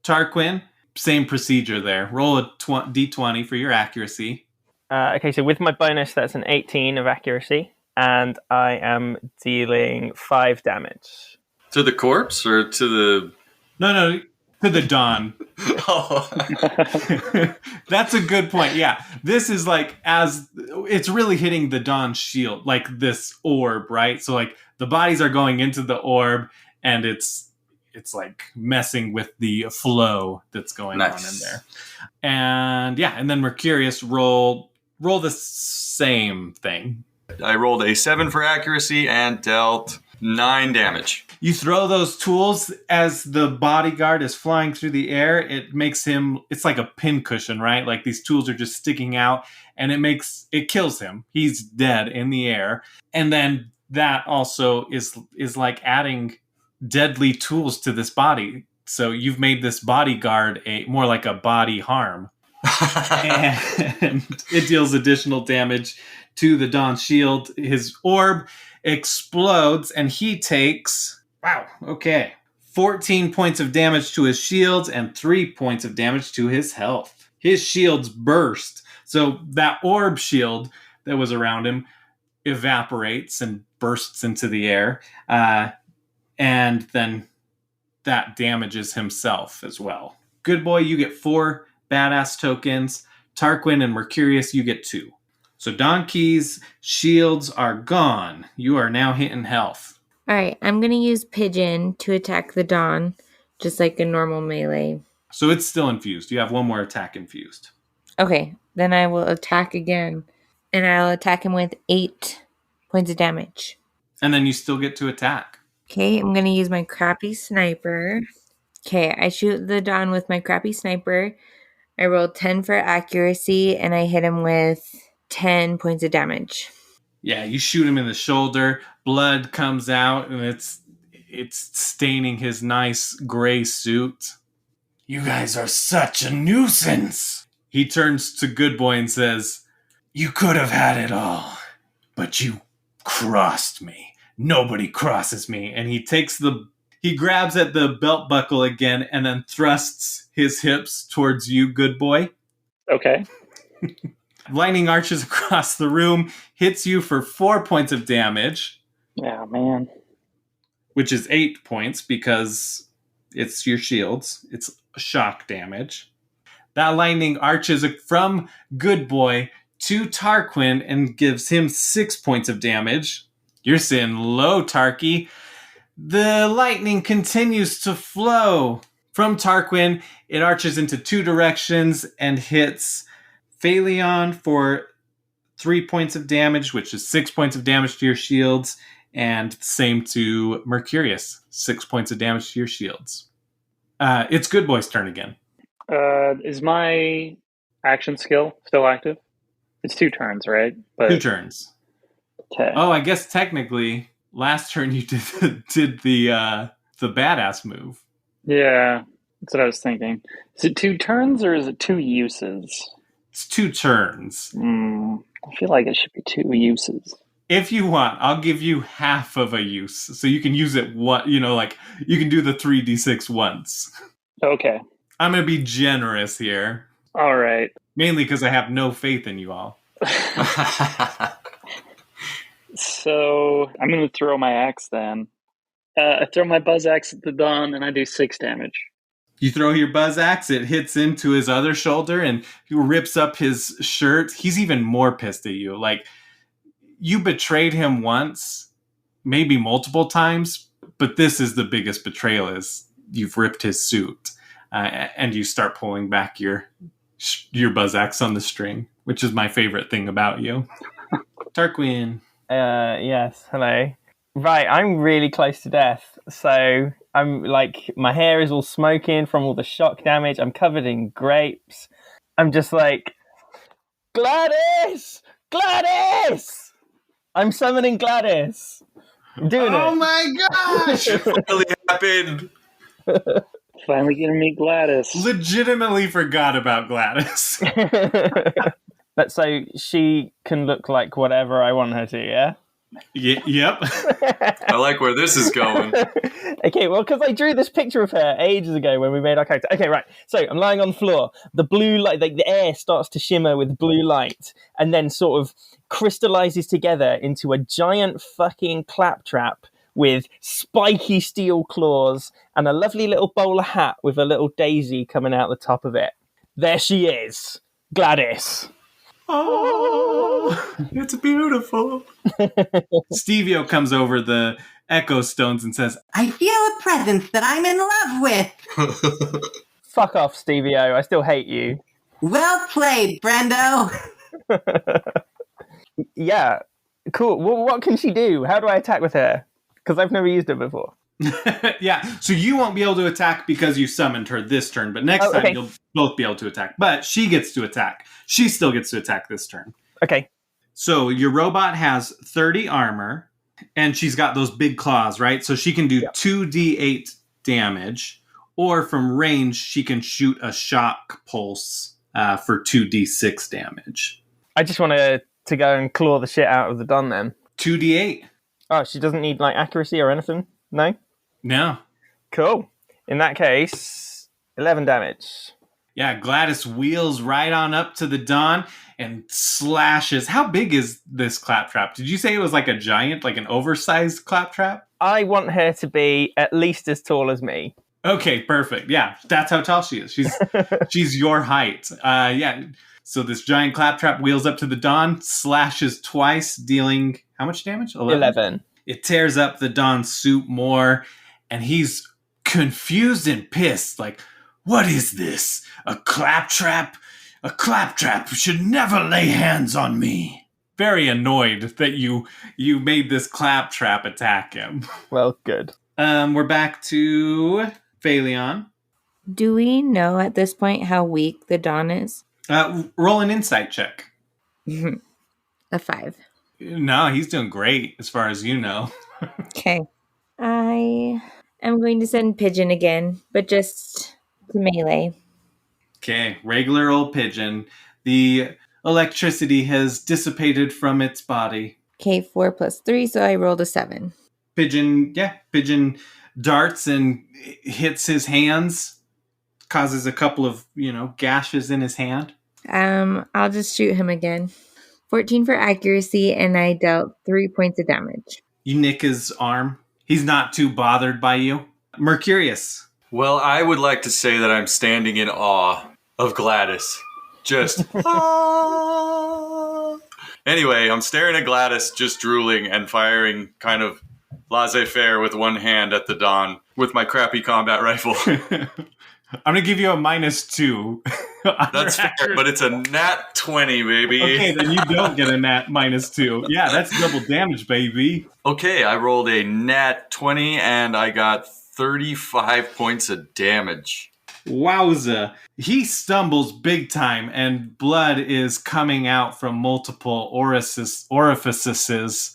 Tarquin, same procedure there. Roll a D20 for your accuracy. Okay, so with my bonus, that's an 18 of accuracy. And I am dealing 5 damage. To the corpse or to the... No, to the dawn. Oh. That's a good point. Yeah, this is like as it's really hitting the dawn shield, like this orb, right? So like the bodies are going into the orb, and it's like messing with the flow that's going on in there. And yeah, and then Mercurius roll the same thing. I rolled a 7 for accuracy and dealt 9 damage. You throw those tools as the bodyguard is flying through the air. It makes him, it's like a pincushion, right? Like these tools are just sticking out, and it kills him. He's dead in the air. And then that also is like adding deadly tools to this body. So you've made this bodyguard more like a body harm. And it deals additional damage to the Dawn shield. His orb explodes, and he takes 14 points of damage to his shields and 3 points of damage to his health. His shields burst, so that orb shield that was around him evaporates and bursts into the air, and then that damages himself as well. Good Boy, you get 4 badass tokens. Tarquin and Mercurius, you get 2. So Don Key's shields are gone. You are now hitting health. All right, I'm going to use Pigeon to attack the Dawn, just like a normal melee. So it's still infused. You have one more attack infused. Okay, then I will attack again, and I'll attack him with 8 points of damage. And then you still get to attack. Okay, I'm going to use my crappy sniper. Okay, I shoot the Dawn with my crappy sniper. I rolled 10 for accuracy, and I hit him with 10 points of damage. Yeah, you shoot him in the shoulder. Blood comes out, and it's staining his nice gray suit. You guys are such a nuisance. He turns to Good Boy and says, "You could have had it all, but you crossed me. Nobody crosses me." And he grabs at the belt buckle again and then thrusts his hips towards you, Good Boy. Okay. Lightning arches across the room, hits you for 4 points of damage. Oh, man. Which is 8 points because it's your shields. It's shock damage. That lightning arches from Good Boy to Tarquin and gives him 6 points of damage. You're sitting low, Tarky. The lightning continues to flow. From Tarquin, it arches into 2 directions and hits Phaleon for 3 points of damage, which is 6 points of damage to your shields, and same to Mercurius, 6 points of damage to your shields. It's Good Boy's turn again. Is my action skill still active? It's 2 turns, right? 2 turns. Okay. Oh, I guess technically, last turn you did the badass move. Yeah, that's what I was thinking. Is it 2 turns or is it 2 uses? It's 2 turns. I feel like it should be 2 uses. If you want, I'll give you half of a use, so you can use it. Like you can do the 3d6 once. Okay. I'm gonna be generous here. All right. Mainly because I have no faith in you all. So I'm gonna throw my axe then. I throw my buzz axe at the Dawn, and I do 6 damage. You throw your buzz axe, it hits into his other shoulder, and he rips up his shirt. He's even more pissed at you. Like, you betrayed him once, maybe multiple times, but this is the biggest betrayal, is you've ripped his suit. And you start pulling back your buzz axe on the string, which is my favorite thing about you. Tarquin. Yes, hello. Right, I'm really close to death. So I'm like, my hair is all smoking from all the shock damage. I'm covered in grapes. I'm just like, Gladys! Gladys! I'm summoning Gladys. I'm doing it. Oh my gosh! It really happened. Finally getting to meet Gladys. Legitimately forgot about Gladys. But so she can look like whatever I want her to, yeah? Yep. I like where this is going. Okay, well, because I drew this picture of her ages ago when we made our character. Okay, right. So I'm lying on the floor. The blue light, the air starts to shimmer with blue light and then sort of crystallizes together into a giant fucking claptrap with spiky steel claws and a lovely little bowler hat with a little daisy coming out the top of it. There she is, Gladys. Oh, It's beautiful. Stevio comes over the echo stones and says, I feel a presence that I'm in love with. Fuck off, Stevie-O. I still hate you. Well played, Brendo. Yeah, cool. Well, what can she do? How do I attack with her? Because I've never used her before. yeah, so you won't be able to attack because you summoned her this turn, but next time you'll both be able to attack. But she gets to attack. She still gets to attack this turn. Okay. So your robot has 30 armor, and she's got those big claws, right? So she can do 2d8 damage, or from range, she can shoot a shock pulse for 2d6 damage. I just want to go and claw the shit out of the Don then. 2d8. Oh, she doesn't need like accuracy or anything? No? No. Cool. In that case, 11 damage. Yeah, Gladys wheels right on up to the Dawn and slashes. How big is this claptrap? Did you say it was like a giant, like an oversized claptrap? I want her to be at least as tall as me. Okay, perfect. Yeah, that's how tall she is. She's your height. Yeah. So this giant claptrap wheels up to the Dawn, slashes twice, dealing how much damage? 11. It tears up the Dawn's suit more, and he's confused and pissed. Like, what is this? A claptrap? A claptrap should never lay hands on me. Very annoyed that you made this claptrap attack him. Well, good. We're back to Phaleon. Do we know at this point how weak the Dawn is? Roll an insight check. A 5. No, he's doing great as far as you know. Okay. I am going to send Pigeon again, but just to melee. Okay, regular old Pigeon. The electricity has dissipated from its body. Okay, 4 plus 3, so I rolled a 7. Pigeon darts and hits his hands, causes a couple of, gashes in his hand. I'll just shoot him again. 14 for accuracy, and I dealt 3 points of damage. You nick his arm. He's not too bothered by you. Mercurius. Well, I would like to say that I'm standing in awe of Gladys. Just, Anyway, I'm staring at Gladys, just drooling and firing kind of laissez-faire with one hand at the Dawn with my crappy combat rifle. I'm going to give you a -2. That's fair, but it's a nat 20, baby. Okay, then you don't get a nat -2. Yeah, that's double damage, baby. Okay, I rolled a nat 20 and I got 35 points of damage. Wowza. He stumbles big time and blood is coming out from multiple orifices.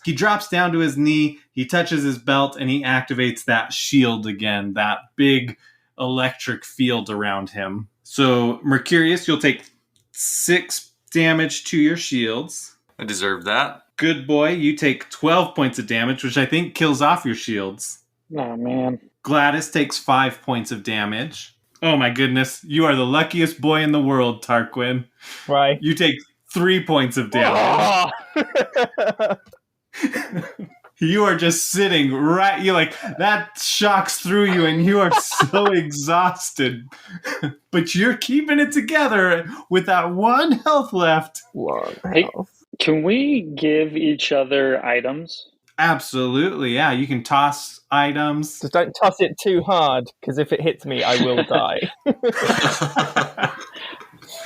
He drops down to his knee, he touches his belt, and he activates that shield again, that big electric field around him. So, Mercurius, you'll take 6 damage to your shields. I deserve that. Good boy, you take 12 points of damage, which I think kills off your shields. Oh, man. Gladys takes 5 points of damage. Oh my goodness, you are the luckiest boy in the world, Tarquin. Right. You take 3 points of damage. You are just sitting right. You like that shocks through you, and you are so exhausted. But you're keeping it together with that one health left. Hey, can we give each other items? Absolutely, yeah. You can toss items. Just don't toss it too hard, because if it hits me, I will die.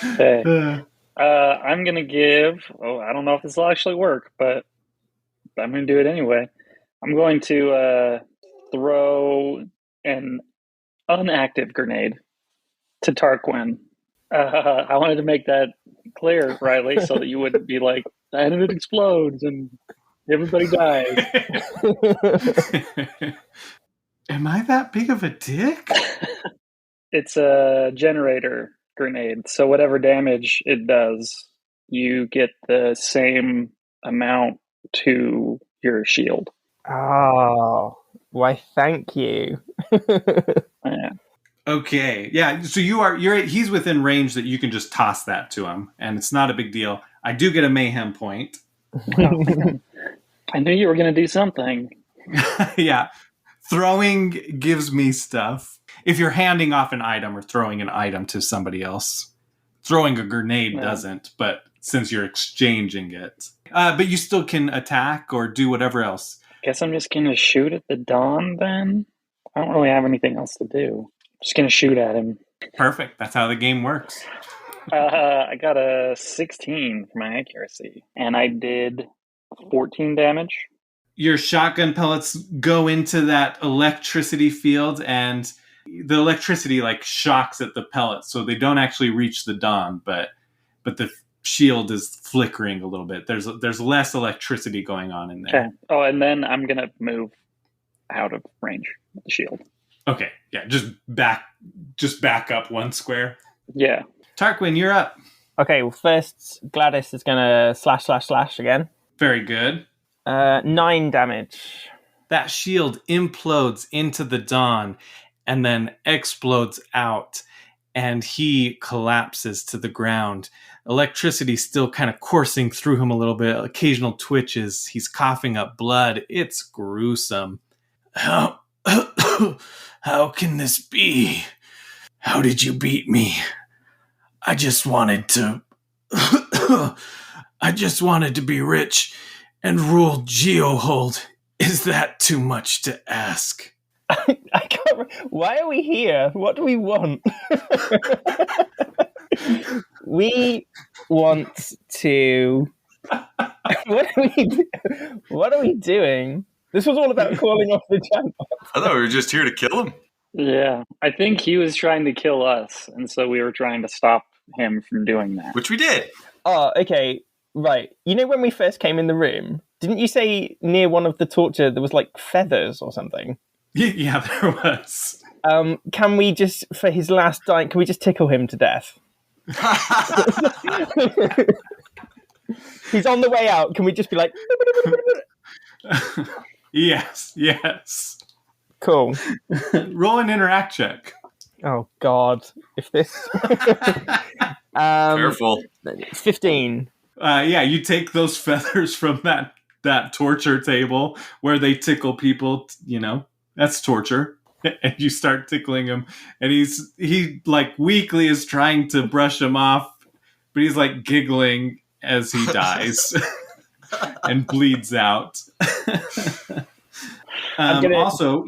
Okay. I'm going to give... Oh, I don't know if this will actually work, but I'm going to do it anyway. I'm going to throw an unactive grenade to Tarquin. I wanted to make that clear, Riley, so that you wouldn't be like, and it explodes and everybody dies. Am I that big of a dick? It's a generator grenade, so whatever damage it does, you get the same amount to your shield. Oh, why? Thank you. Yeah. Okay, yeah. So he's within range that you can just toss that to him, and it's not a big deal. I do get a mayhem point. I knew you were going to do something. Yeah, throwing gives me stuff. If you're handing off an item or throwing an item to somebody else, throwing a grenade doesn't. But since you're exchanging it, but you still can attack or do whatever else. Guess I'm just going to shoot at the Don then. I don't really have anything else to do. Just going to shoot at him. Perfect. That's how the game works. I got a 16 for my accuracy, and I did 14 damage. Your shotgun pellets go into that electricity field, and the electricity like shocks at the pellets, so they don't actually reach the Don, but the shield is flickering a little bit. There's less electricity going on in there. Okay. Oh, and then I'm going to move out of range with the shield. Okay, yeah, just back up one square. Yeah. Tarquin, you're up. Okay, well, first, Gladys is going to slash again. Very good. 9 damage. That shield implodes into the Don and then explodes out, and he collapses to the ground. Electricity still kind of coursing through him a little bit, occasional twitches. He's coughing up blood. It's gruesome. How can this be? How did you beat me? I just wanted to be rich and rule Geohold. Is that too much to ask? I can't. Why are we here? What do we want? We want to. What are we doing? This was all about calling off the channel. I thought we were just here to kill him. Yeah. I think he was trying to kill us, and so we were trying to stop him from doing that. Which we did. Oh, okay. Right. You know when we first came in the room, didn't you say near one of the torture there was like feathers or something? Yeah, there was. Can we just, for his last dying, can we just tickle him to death? He's on the way out. Can we just be like... Yes. Cool. Roll an interact check. Oh, God. If this... Careful. 15. Yeah, you take those feathers from that torture table where they tickle people, that's torture. And you start tickling him, and he like weakly is trying to brush him off, but he's like giggling as he dies and bleeds out. Also,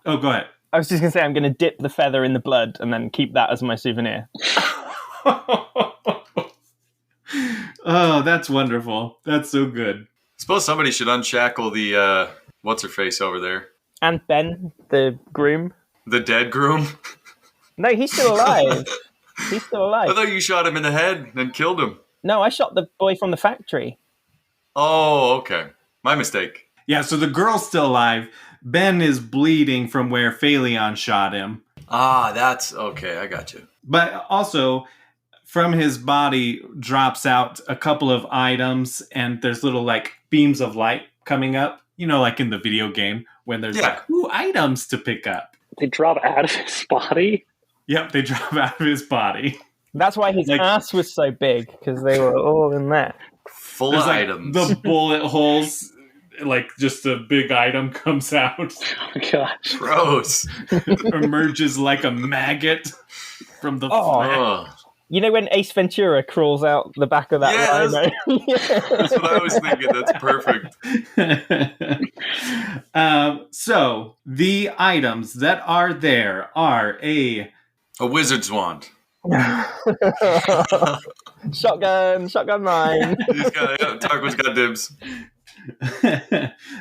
oh, go ahead. I was just going to say I'm going to dip the feather in the blood and then keep that as my souvenir. Oh, that's wonderful. That's so good. Suppose somebody should unshackle the what's-her-face over there. And Ben, the groom. The dead groom? No, he's still alive. I thought you shot him in the head and killed him. No, I shot the boy from the factory. Oh, okay. My mistake. Yeah, so the girl's still alive. Ben is bleeding from where Phaleon shot him. Ah, that's... Okay, I got you. But also, from his body drops out a couple of items, and there's little, like, beams of light coming up. Like in the video game, when there's items to pick up. They drop out of his body? Yep, they drop out of his body. That's why his ass was so big, because they were all in there. Full of items. The bullet holes like just a big item comes out, Oh gosh. Gross. emerges like a maggot from the Oh. flesh. Oh, You know when Ace Ventura crawls out the back of that Yeah, rhino? that's what I was thinking. That's perfect. So the items that are there are A wizard's wand. Shotgun mine. Taco's got dibs.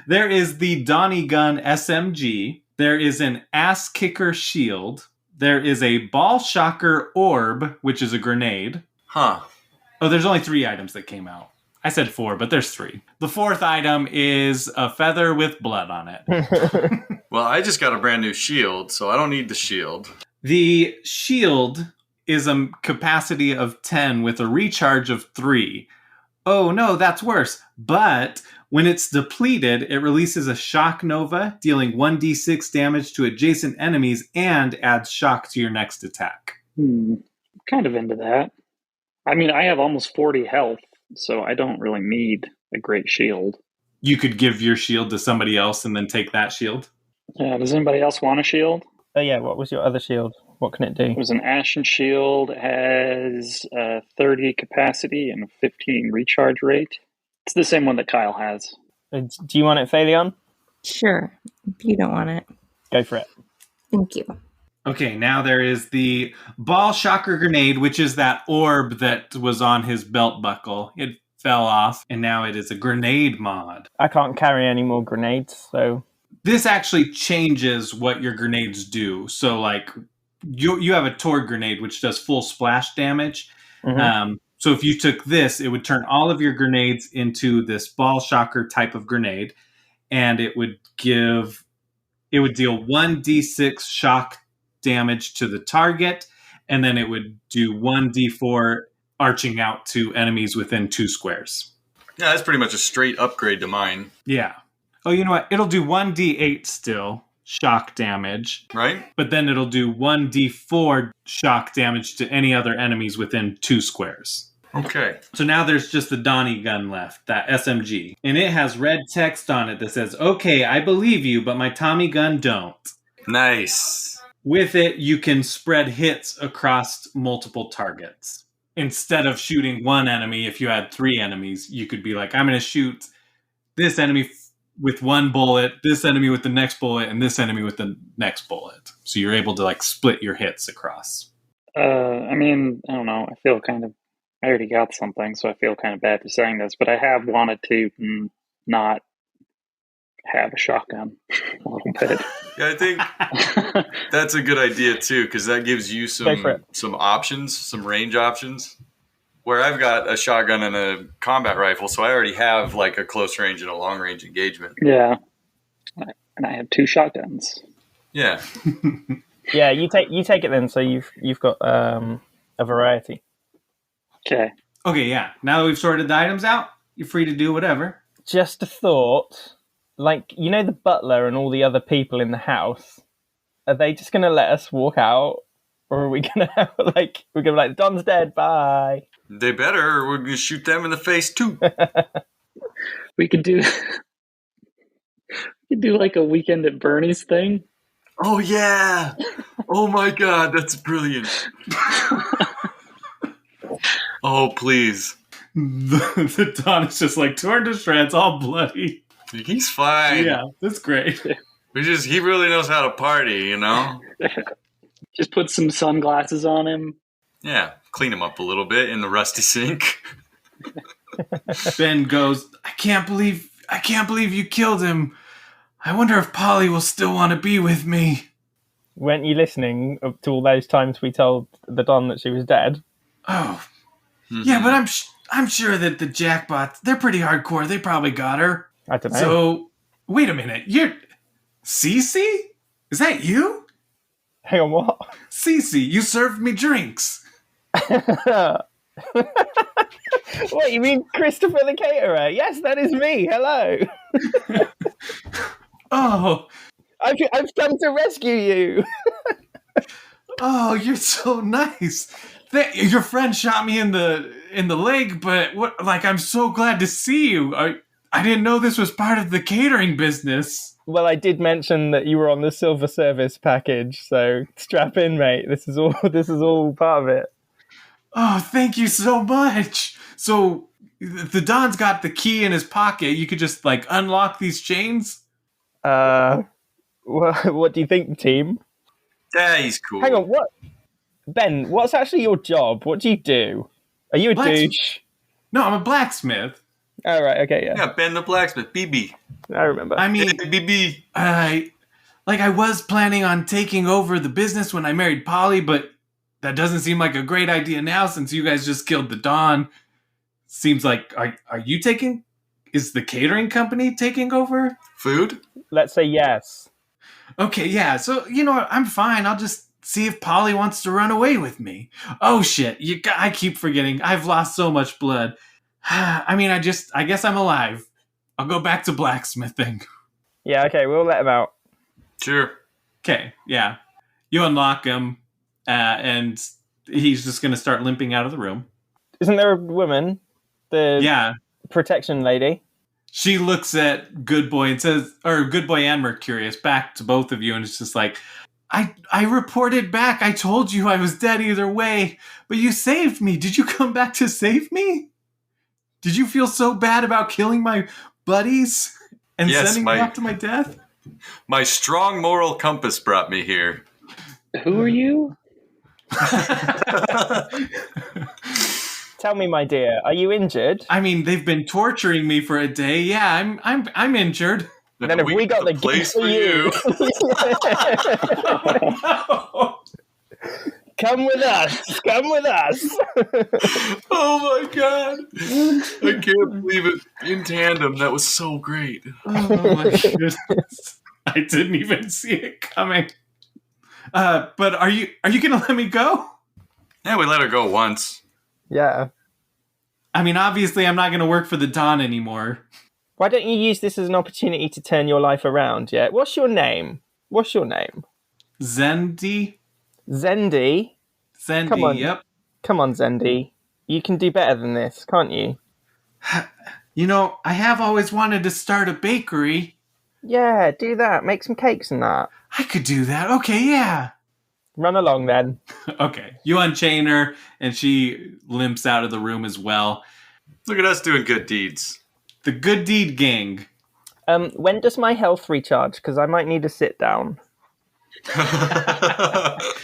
there is the Donnie Gun SMG. There is an ass kicker shield. There is a ball shocker orb, which is a grenade. Huh. Oh, there's only 3 items that came out. I said 4, but there's 3. The 4th item is a feather with blood on it. Well, I just got a brand new shield, so I don't need the shield. The shield is a capacity of 10 with a recharge of 3. Oh no, that's worse. But when it's depleted, it releases a shock nova, dealing 1d6 damage to adjacent enemies and adds shock to your next attack. Kind of into that. I mean, I have almost 40 health, so I don't really need a great shield. You could give your shield to somebody else and then take that shield. Does anybody else want a shield? Oh yeah, what was your other shield? What can it do? It was an ashen shield. It has 30 capacity and 15 recharge rate. It's the same one that Kyle has. Do you want it, Phaleon? Sure. If you don't want it. Go for it. Thank you. Okay, now there is the ball shocker grenade, which is that orb that was on his belt buckle. It fell off, and now it is a grenade mod. I can't carry any more grenades, so... This actually changes what your grenades do. So, like, you have a Torg grenade, which does full splash damage. Mhm. So if you took this, it would turn all of your grenades into this ball shocker type of grenade, and it would deal 1d6 shock damage to the target, and then it would do 1d4 arching out to enemies within 2 squares. Yeah, that's pretty much a straight upgrade to mine, Yeah. Oh, you know what? It'll do 1d8 still, shock damage, right? but then it'll do 1d4 shock damage to any other enemies within 2 squares. Okay. So now there's just the Donnie gun left, that SMG. And it has red text on it that says, "Okay, I believe you, but my Tommy gun don't." Nice. With it, you can spread hits across multiple targets. Instead of shooting one enemy, if you had 3 enemies, you could be like, I'm going to shoot this enemy with 1 bullet, this enemy with the next bullet, and this enemy with the next bullet. So you're able to like split your hits across. I mean, I don't know. I already got something, so I feel kind of bad for saying this, but I have wanted to not have a shotgun a little bit. Yeah, I think that's a good idea too, because that gives you Go for it. some options, some range options. Where I've got a shotgun and a combat rifle, so I already have like a close range and a long range engagement. Yeah. And I have 2 shotguns. Yeah. Yeah, you take it then, so you've got a variety. Okay. Okay, yeah. Now that we've sorted the items out, you're free to do whatever. Just a thought, like, you know the butler and all the other people in the house, are they just going to let us walk out? Or are we going to have, like, we're going to be like, Don's dead, bye. They better, or we're going to shoot them in the face too. We could do like a Weekend at Bernie's thing. Oh, yeah. Oh, my God. That's brilliant. Oh, please. The Don is just like torn to shreds, all bloody. He's fine. Yeah, that's great. He really knows how to party, you know? Just put some sunglasses on him. Yeah. Clean him up a little bit in the rusty sink. Ben goes, I can't believe you killed him. I wonder if Polly will still want to be with me. Weren't you listening to all those times we told the Don that she was dead? Oh, yeah, but I'm sure that the jackpots, they're pretty hardcore. They probably got her. I don't know. So, wait a minute. You're Cece? Is that you? Hang on, what? Cece, you served me drinks. What, you mean Christopher the caterer? Yes, that is me. Hello. Oh, I've come to rescue you. oh, you're so nice. Your friend shot me in the leg, but what? Like, I'm so glad to see you. I didn't know this was part of the catering business. Well, I did mention that you were on the silver service package, so strap in, mate. This is all part of it. Oh, thank you so much. So the Don's got the key in his pocket. You could just like unlock these chains. What do you think, team? Yeah, he's cool. Hang on, what? Ben, what's actually your job? What do you do? Are you a douche? No, I'm a blacksmith. Oh, right, okay, yeah. Yeah, Ben the blacksmith, BB. I remember. I mean, Hey, BB. I was planning on taking over the business when I married Polly, but that doesn't seem like a great idea now since you guys just killed the Don. Seems like, is the catering company taking over? Food? Let's say yes. Okay, yeah, so, you know what, I'm fine. I'll just see if Polly wants to run away with me. Oh, shit, I keep forgetting. I've lost so much blood. I mean, I guess I'm alive. I'll go back to blacksmithing. Yeah, okay, we'll let him out. Sure. Okay, yeah. You unlock him, and he's just going to start limping out of the room. Isn't there a woman? The protection lady? She looks at Good Boy and says, or Good Boy and Mercurius, back to both of you, and it's just like, I reported back. I told you I was dead either way, but you saved me. Did you come back to save me? Did you feel so bad about killing my buddies and sending me off to my death? My strong moral compass brought me here. Who are you? Tell me, my dear, are you injured? I mean, they've been torturing me for a day. Yeah, I'm injured. Then have we got the place gift for you? Come with us. Come with us. Oh my god. I can't believe it. In tandem, that was so great. Oh my goodness. I didn't even see it coming. But are you gonna let me go? Yeah, we let her go once. Yeah. I mean, obviously I'm not gonna work for the Don anymore. Why don't you use this as an opportunity to turn your life around, yeah? What's your name? Zendi? Zendi? Come on. Yep. Come on, Zendi. You can do better than this, can't you? You know, I have always wanted to start a bakery. Yeah, do that. Make some cakes and that. I could do that. Okay, yeah. Run along then. Okay. You unchain her, and she limps out of the room as well. Look at us doing good deeds. The Good Deed Gang. When does my health recharge? Because I might need to sit down.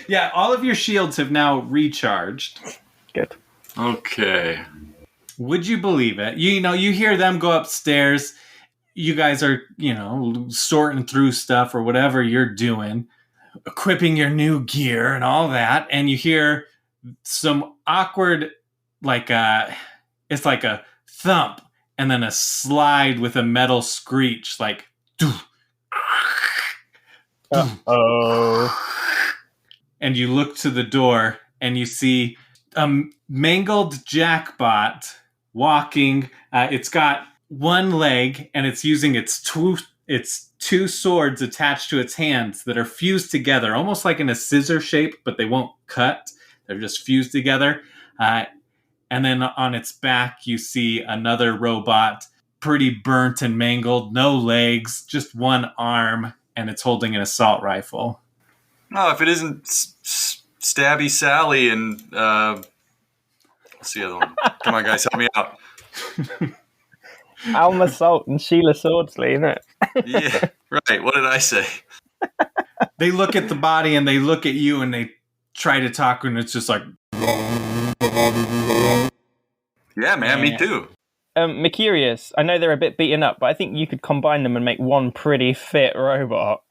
Yeah, all of your shields have now recharged. Good. Okay. Would you believe it? You hear them go upstairs. You guys are, sorting through stuff or whatever you're doing, equipping your new gear and all that, and you hear some awkward, it's like a thump and then a slide with a metal screech, like, doo. Uh-oh. And you look to the door and you see a mangled jackbot walking. It's got one leg and it's using its two swords attached to its hands that are fused together, almost like in a scissor shape, but they won't cut. They're just fused together. And then on its back, you see another robot, pretty burnt and mangled, no legs, just one arm, and it's holding an assault rifle. Oh, if it isn't Stabby Sally and what's the other one? Come on, guys, help me out. Alma Salt and Sheila Swordsley, isn't it? Yeah, right. What did I say? They look at the body and they look at you and they try to talk, and it's just like... Yeah, man, me too. Mercurius, I know they're a bit beaten up, but I think you could combine them and make one pretty fit robot.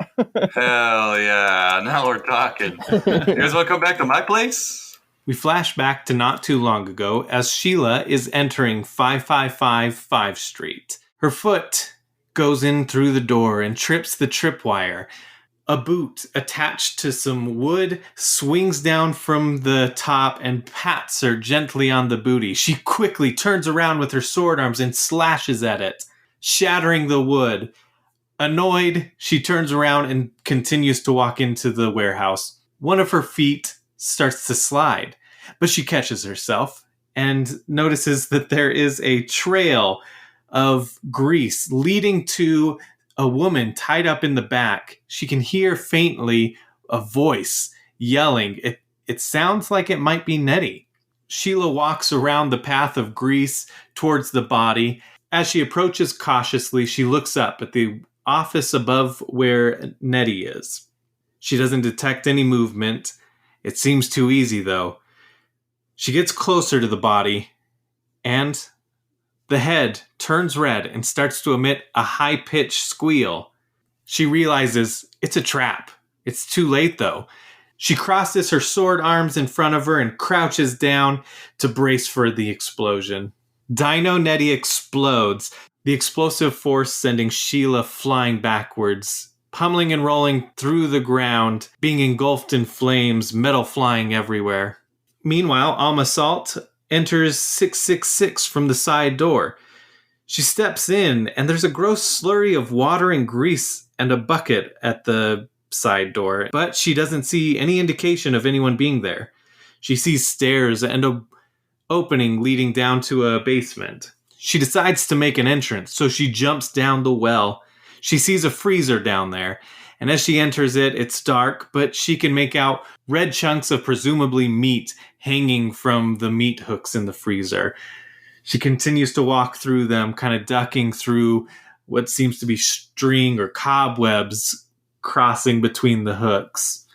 Hell yeah, now we're talking. You guys want to come back to my place? We flash back to not too long ago as Sheila is entering 555 5 Street. Her foot goes in through the door and trips the tripwire. A boot attached to some wood swings down from the top and pats her gently on the booty. She quickly turns around with her sword arms and slashes at it, shattering the wood. Annoyed, she turns around and continues to walk into the warehouse. One of her feet starts to slide, but she catches herself and notices that there is a trail of grease leading to a woman tied up in the back. She can hear faintly a voice yelling. It sounds like it might be Nettie. Sheila walks around the path of grease towards the body. As she approaches cautiously, she looks up at the office above where Nettie is. She doesn't detect any movement. It seems too easy, though. She gets closer to the body, and the head turns red and starts to emit a high-pitched squeal. She realizes it's a trap. It's too late, though. She crosses her sword arms in front of her and crouches down to brace for the explosion. Dino Nettie explodes, the explosive force sending Sheila flying backwards, pummeling and rolling through the ground, being engulfed in flames, metal flying everywhere. Meanwhile, Alma Salt enters 666 from the side door. She steps in, and there's a gross slurry of water and grease and a bucket at the side door, but she doesn't see any indication of anyone being there. She sees stairs and a opening leading down to a basement. She decides to make an entrance, so she jumps down the well. She sees a freezer down there, and as she enters it, it's dark, but she can make out red chunks of presumably meat hanging from the meat hooks in the freezer. She continues to walk through them, kind of ducking through what seems to be string or cobwebs crossing between the hooks.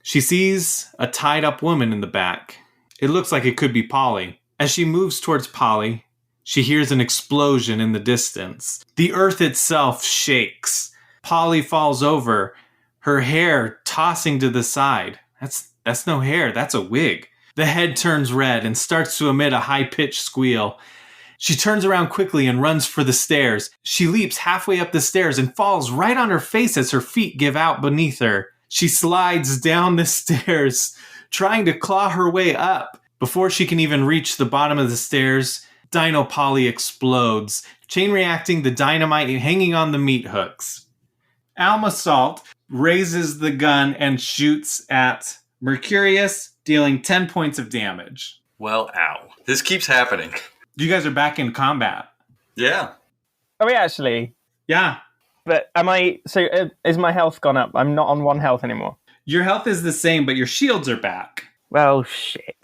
She sees a tied-up woman in the back. It looks like it could be Polly. As she moves towards Polly, she hears an explosion in the distance. The earth itself shakes. Polly falls over, her hair tossing to the side. That's no hair, that's a wig. The head turns red and starts to emit a high-pitched squeal. She turns around quickly and runs for the stairs. She leaps halfway up the stairs and falls right on her face as her feet give out beneath her. She slides down the stairs, trying to claw her way up. Before she can even reach the bottom of the stairs, Dino Polly explodes, chain reacting the dynamite hanging on the meat hooks. Alma Salt raises the gun and shoots at Mercurius, dealing 10 points of damage. Well, ow. This keeps happening. You guys are back in combat. Yeah. Are we actually? Yeah. But is my health gone up? I'm not on 1 health anymore. Your health is the same, but your shields are back. Well, shit.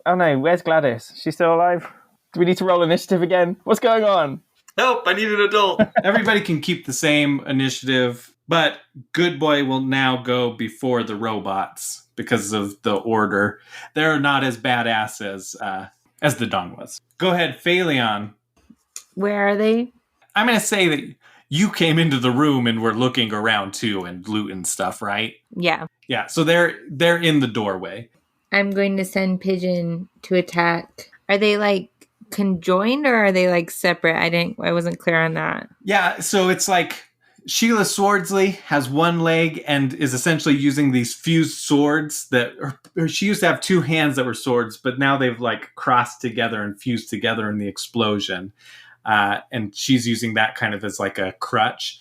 Oh no, where's Gladys? She's still alive? Do we need to roll initiative again? What's going on? Help, I need an adult. Everybody can keep the same initiative, but Good Boy will now go before the robots because of the order. They're not as badass as the Dawn was. Go ahead, Phaleon. Where are they? I'm going to say that you came into the room and were looking around too and looting stuff, right? Yeah. Yeah, so they're in the doorway. I'm going to send Pigeon to attack. Are they like conjoined or are they like separate? I wasn't clear on that. Yeah, so it's like Sheila Swordsley has one leg and is essentially using these fused swords that she used to have 2 hands that were swords, but now they've like crossed together and fused together in the explosion. And she's using that kind of as like a crutch.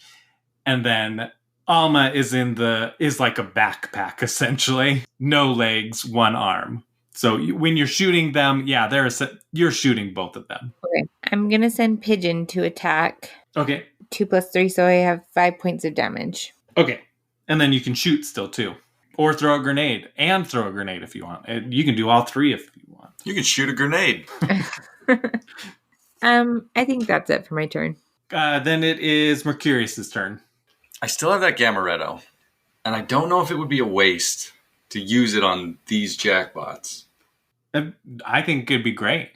And then Alma is like a backpack, essentially. No legs, 1 arm. So when you're shooting them, yeah, you're shooting both of them. Okay. I'm going to send Pigeon to attack. Okay. 2 + 3, so I have 5 points of damage. Okay. And then you can shoot still, too. Or throw a grenade. And throw a grenade if you want. You can do all 3 if you want. You can shoot a grenade. I think that's it for my turn. Then it is Mercurius's turn. I still have that Gammaretto. And I don't know if it would be a waste to use it on these jackbots. I think it'd be great.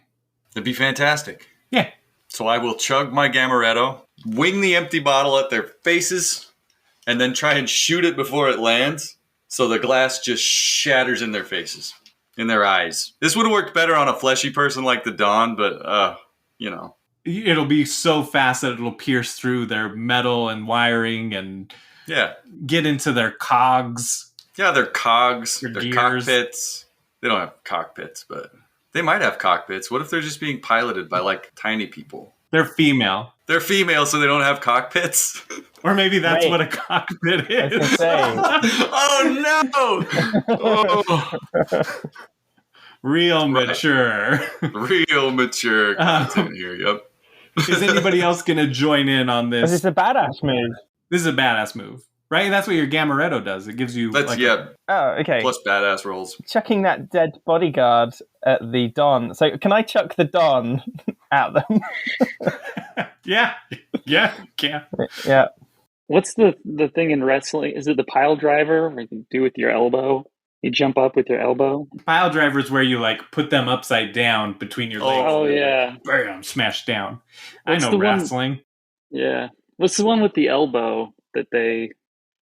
It'd be fantastic. Yeah. So I will chug my Gammaretto, wing the empty bottle at their faces, and then try and shoot it before it lands, so the glass just shatters in their faces, in their eyes. This would have worked better on a fleshy person like the Dawn, but, It'll be so fast that it'll pierce through their metal and wiring and get into their cogs. Yeah, their cogs, their gears. cockpits. They don't have cockpits, but they might have cockpits. What if they're just being piloted by, like, tiny people? They're female. They're female, so they don't have cockpits? Or maybe that's what a cockpit is. I was gonna say. Oh, no! Real mature. Real mature content here, yep. Is anybody else going to join in on Because this? it's a badass move. This is a badass move, right? That's what your Gamaretto does. It gives you Oh, okay. Plus badass rolls. Chucking that dead bodyguard at the Don. So can I chuck the Don at them? Yeah, you can. Yeah. What's the thing in wrestling? Is it the pile driver where you do with your elbow? You jump up with your elbow? Pile driver is where you like put them upside down between your legs. Oh, and then, yeah. like, bam, smash down. What's I know the one- wrestling. Yeah. What's the one with the elbow that they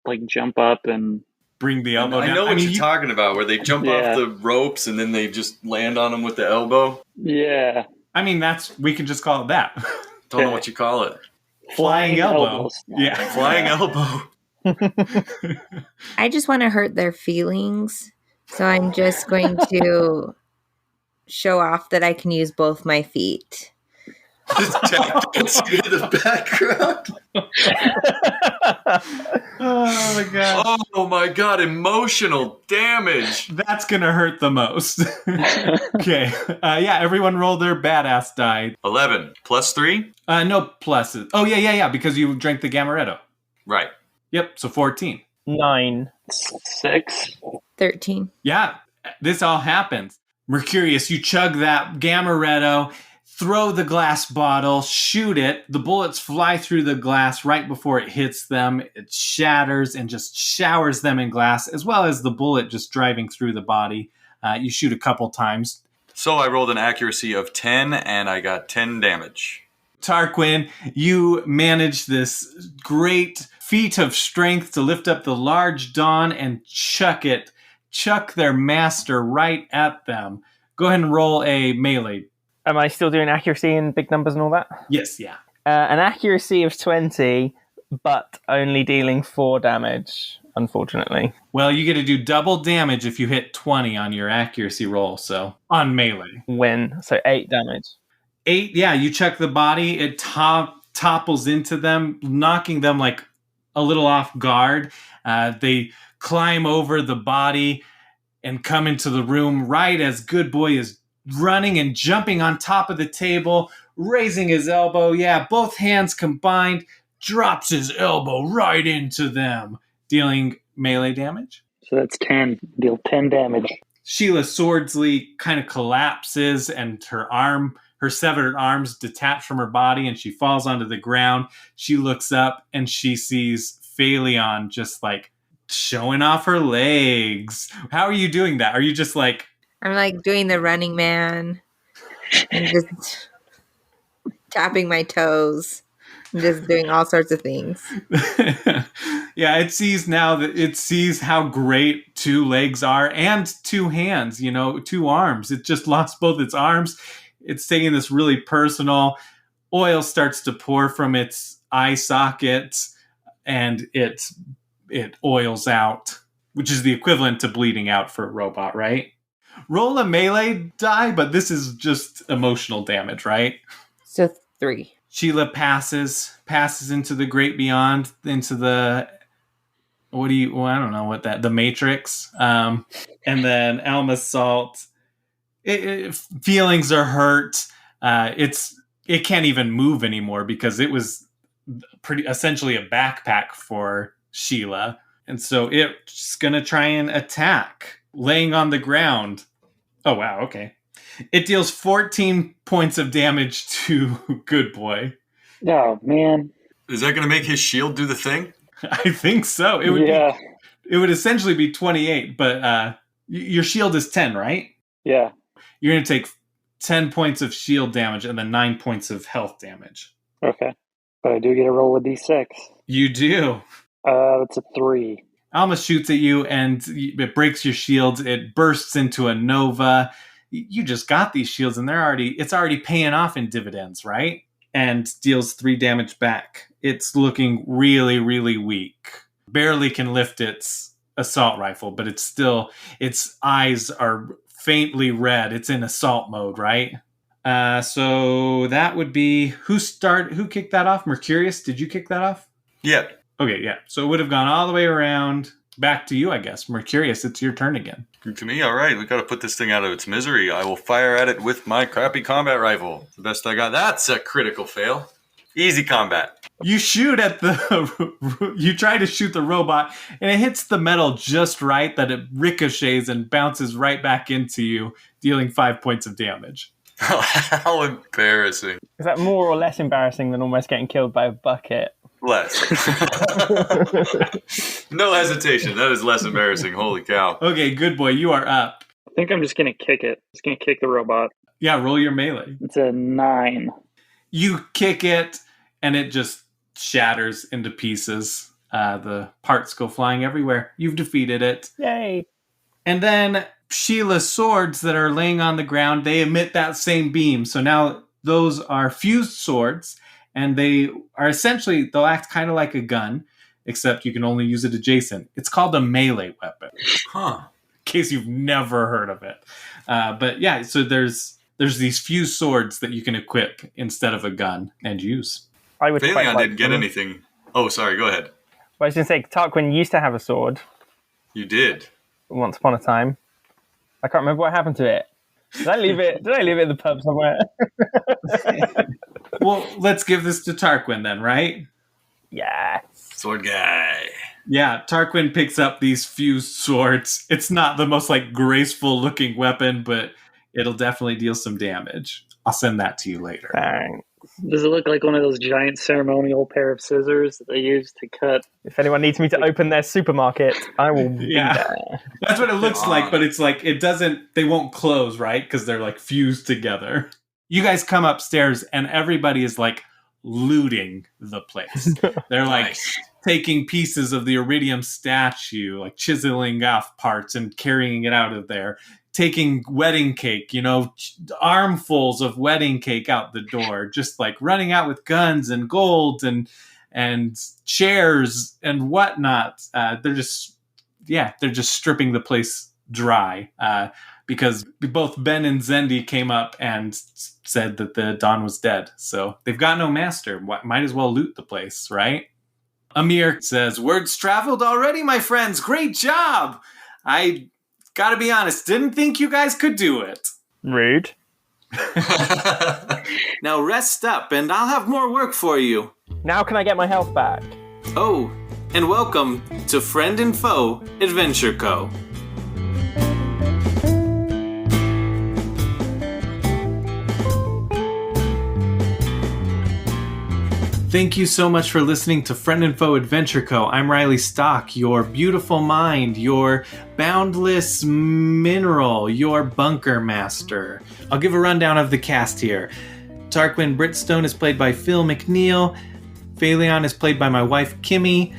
like jump up and... Bring the elbow down. I know what you're you- talking about, where they jump Yeah. off the ropes and then they just land on them with the elbow. Yeah. I mean, we can just call it that. Don't know what you call it. Flying elbow. elbows. Yeah. Flying elbow. I just want to hurt their feelings. So I'm just going to show off that I can use both my feet. Just tap dancing in the background. Oh my god. Oh my god, emotional damage. That's going to hurt the most. Okay. Yeah, everyone roll their badass die. 11 plus 3? No pluses. Oh, yeah, because you drank the Gamaretto. Right. Yep, so 14. 9. 6. 13. Yeah, this all happens. Mercurius, you chug that Gamaretto, throw the glass bottle, shoot it. The bullets fly through the glass right before it hits them. It shatters and just showers them in glass, as well as the bullet just driving through the body. You shoot a couple times. So I rolled an accuracy of 10 and I got 10 damage. Tarquin, you manage this great feat of strength to lift up the large Dawn and chuck their master right at them. Go ahead and roll a melee. Am I still doing accuracy and big numbers and all that? Yes, yeah. An accuracy of 20, but only dealing 4 damage, unfortunately. Well, you get to do double damage if you hit 20 on your accuracy roll, so on melee. Win. So 8 damage. 8, yeah, you check the body, it topples into them, knocking them like a little off guard. They climb over the body and come into the room right as Good Boy is running and jumping on top of the table, raising his elbow. Yeah, both hands combined, drops his elbow right into them, dealing melee damage. So that's 10. Deal 10 damage. Sheila Swordsley kind of collapses and her severed arms detach from her body and she falls onto the ground. She looks up and she sees Phaleon just like showing off her legs. How are you doing that? Are you just like... I'm like doing the running man. I'm just tapping my toes. I'm just doing all sorts of things. Yeah, it sees how great 2 legs are and 2 hands, 2 arms. It just lost both its arms. It's taking this really personal. Oil starts to pour from its eye sockets and it oils out, which is the equivalent to bleeding out for a robot, right? Roll a melee die, but this is just emotional damage, right? So 3. Sheila passes into the great beyond, into the, I don't know what the Matrix. And then Alma Salt, feelings are hurt. It can't even move anymore because it was essentially a backpack for Sheila. And so it's going to try and attack, laying on the ground. Oh, wow, okay. It deals 14 points of damage to Good Boy. Oh, man. Is that going to make his shield do the thing? I think so. It would essentially be 28, but your shield is 10, right? Yeah. You're going to take 10 points of shield damage and then 9 points of health damage. Okay. But I do get a roll with D6. You do. That's a 3. Alma shoots at you and it breaks your shields. It bursts into a nova. You just got these shields and it's already paying off in dividends, right? And deals 3 damage back. It's looking really, really weak. Barely can lift its assault rifle, but its eyes are faintly red. It's in assault mode, right? So that would be who kicked that off? Mercurius, did you kick that off? Yeah. Okay, yeah. So it would have gone all the way around back to you, I guess. Mercurius, it's your turn again. To me, all right. We got to put this thing out of its misery. I will fire at it with my crappy combat rifle. The best I got. That's a critical fail. Easy combat. You shoot at you try to shoot the robot, and it hits the metal just right that it ricochets and bounces right back into you, dealing 5 points of damage. How embarrassing. Is that more or less embarrassing than almost getting killed by a bucket? Less. No hesitation. That is less embarrassing. Holy cow. Okay, good boy. You are up. I think I'm just going to kick it. Just going to kick the robot. Yeah, roll your melee. It's a 9. You kick it, and it just shatters into pieces. The parts go flying everywhere. You've defeated it. Yay. And then Sheila's swords that are laying on the ground, they emit that same beam. So now those are fused swords, and they are essentially, they'll act kind of like a gun, except you can only use it adjacent. It's called a melee weapon. Huh. In case you've never heard of it. But yeah, so there's these fused swords that you can equip instead of a gun and use. I would quite Phaleon like didn't get them. anything. Oh, sorry. Go ahead. Well, I was going to say, Tarquin used to have a sword You did. once upon a time. I can't remember what happened to it. Did I leave it in the pub somewhere? Well, let's give this to Tarquin then, right? Yes. Sword guy. Yeah, Tarquin picks up these fused swords. It's not the most graceful looking weapon, but it'll definitely deal some damage. I'll send that to you later. Thanks. Does it look like one of those giant ceremonial pair of scissors that they use to cut? If anyone needs me to open their supermarket, I will be Yeah. there. That's what it looks like, but it's it doesn't, they won't close, right? Because they're fused together. You guys come upstairs and everybody is looting the place. They're Nice. taking pieces of the iridium statue, chiseling off parts and carrying it out of there. Taking wedding cake, armfuls of wedding cake out the door, just running out with guns and gold and chairs and whatnot. They're just stripping the place dry because both Ben and Zendi came up and said that the Don was dead. So they've got no master. Might as well loot the place, right? Amir says, "Word's traveled already, my friends. Great job. I gotta be honest, didn't think you guys could do it. Rude. Now rest up and I'll have more work for you. Now can I get my health back? Oh, and welcome to Friend and Foe Adventure Co. Thank you so much for listening to Friend and Foe Adventure Co. I'm Riley Stock, your beautiful mind, your boundless mineral, your bunker master. I'll give a rundown of the cast here. Tarquin Britstone is played by Phil McNeil. Phaleon is played by my wife Kimmy.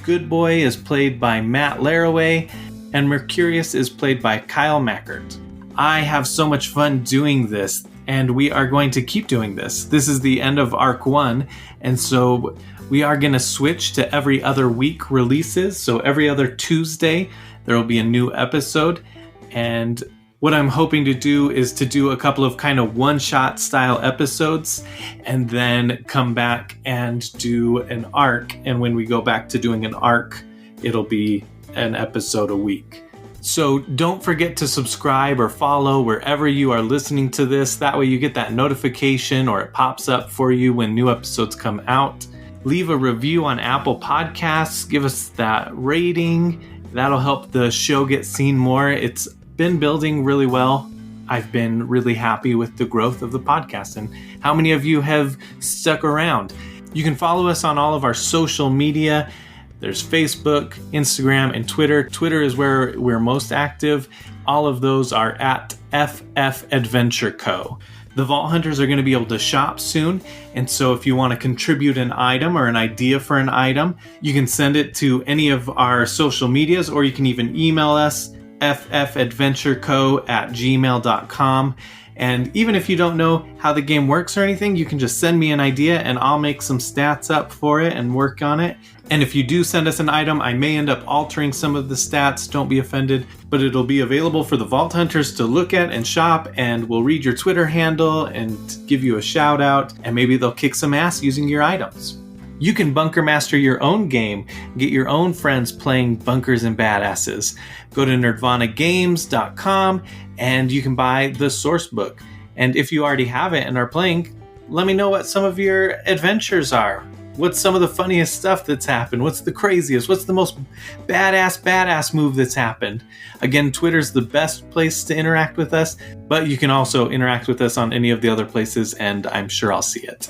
Good Boy is played by Matt Laraway. And Mercurius is played by Kyle Mackert. I have so much fun doing this, and we are going to keep doing this. This is the end of Arc 1, and so we are going to switch to every other week releases. So every other Tuesday, there will be a new episode. And what I'm hoping to do is to do a couple of kind of one-shot style episodes, and then come back and do an arc. And when we go back to doing an arc, it'll be an episode a week. So don't forget to subscribe or follow wherever you are listening to this. That way you get that notification or it pops up for you when new episodes come out. Leave a review on Apple Podcasts. Give us that rating. That'll help the show get seen more. It's been building really well. I've been really happy with the growth of the podcast and how many of you have stuck around. You can follow us on all of our social media. There's Facebook, Instagram, and Twitter. Twitter is where we're most active. All of those are at FFAdventureCo. The Vault Hunters are going to be able to shop soon, and so if you want to contribute an item or an idea for an item, you can send it to any of our social medias, or you can even email us, ffadventureco@gmail.com. And even if you don't know how the game works or anything, you can just send me an idea and I'll make some stats up for it and work on it. And if you do send us an item, I may end up altering some of the stats, don't be offended, but it'll be available for the Vault Hunters to look at and shop, and we'll read your Twitter handle and give you a shout out, and maybe they'll kick some ass using your items. You can bunker master your own game, get your own friends playing bunkers and badasses. Go to nerdvanagames.com and you can buy the source book. And if you already have it and are playing, let me know what some of your adventures are. What's some of the funniest stuff that's happened? What's the craziest? What's the most badass move that's happened? Again, Twitter's the best place to interact with us, but you can also interact with us on any of the other places, and I'm sure I'll see it.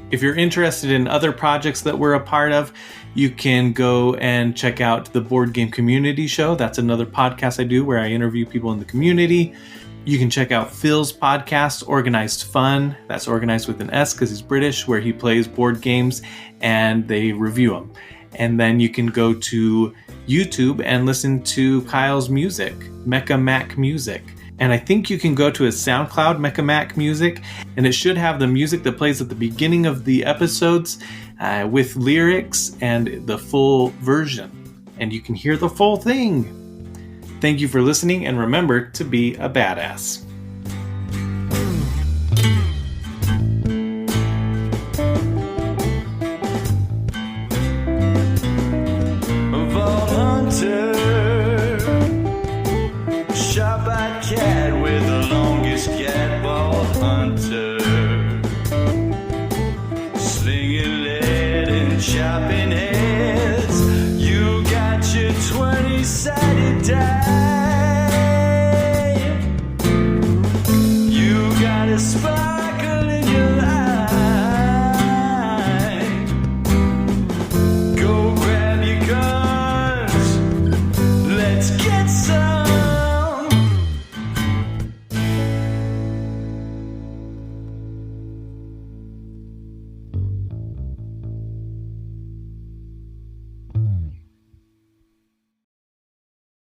If you're interested in other projects that we're a part of, you can go and check out the Board Game Community Show. That's another podcast I do where I interview people in the community. You can check out Phil's podcast, Organized Fun. That's organized with an S because he's British, where he plays board games and they review them. And then you can go to YouTube and listen to Kyle's music, Mecha Mac Music. And I think you can go to his SoundCloud, Mecha Mac Music, and it should have the music that plays at the beginning of the episodes with lyrics and the full version. And you can hear the full thing. Thank you for listening, and remember to be a badass. Vault Hunter, sharp-eyed cat with the longest cat. Vault Hunter, slinging lead and chopping heads. You got your 20-sided die.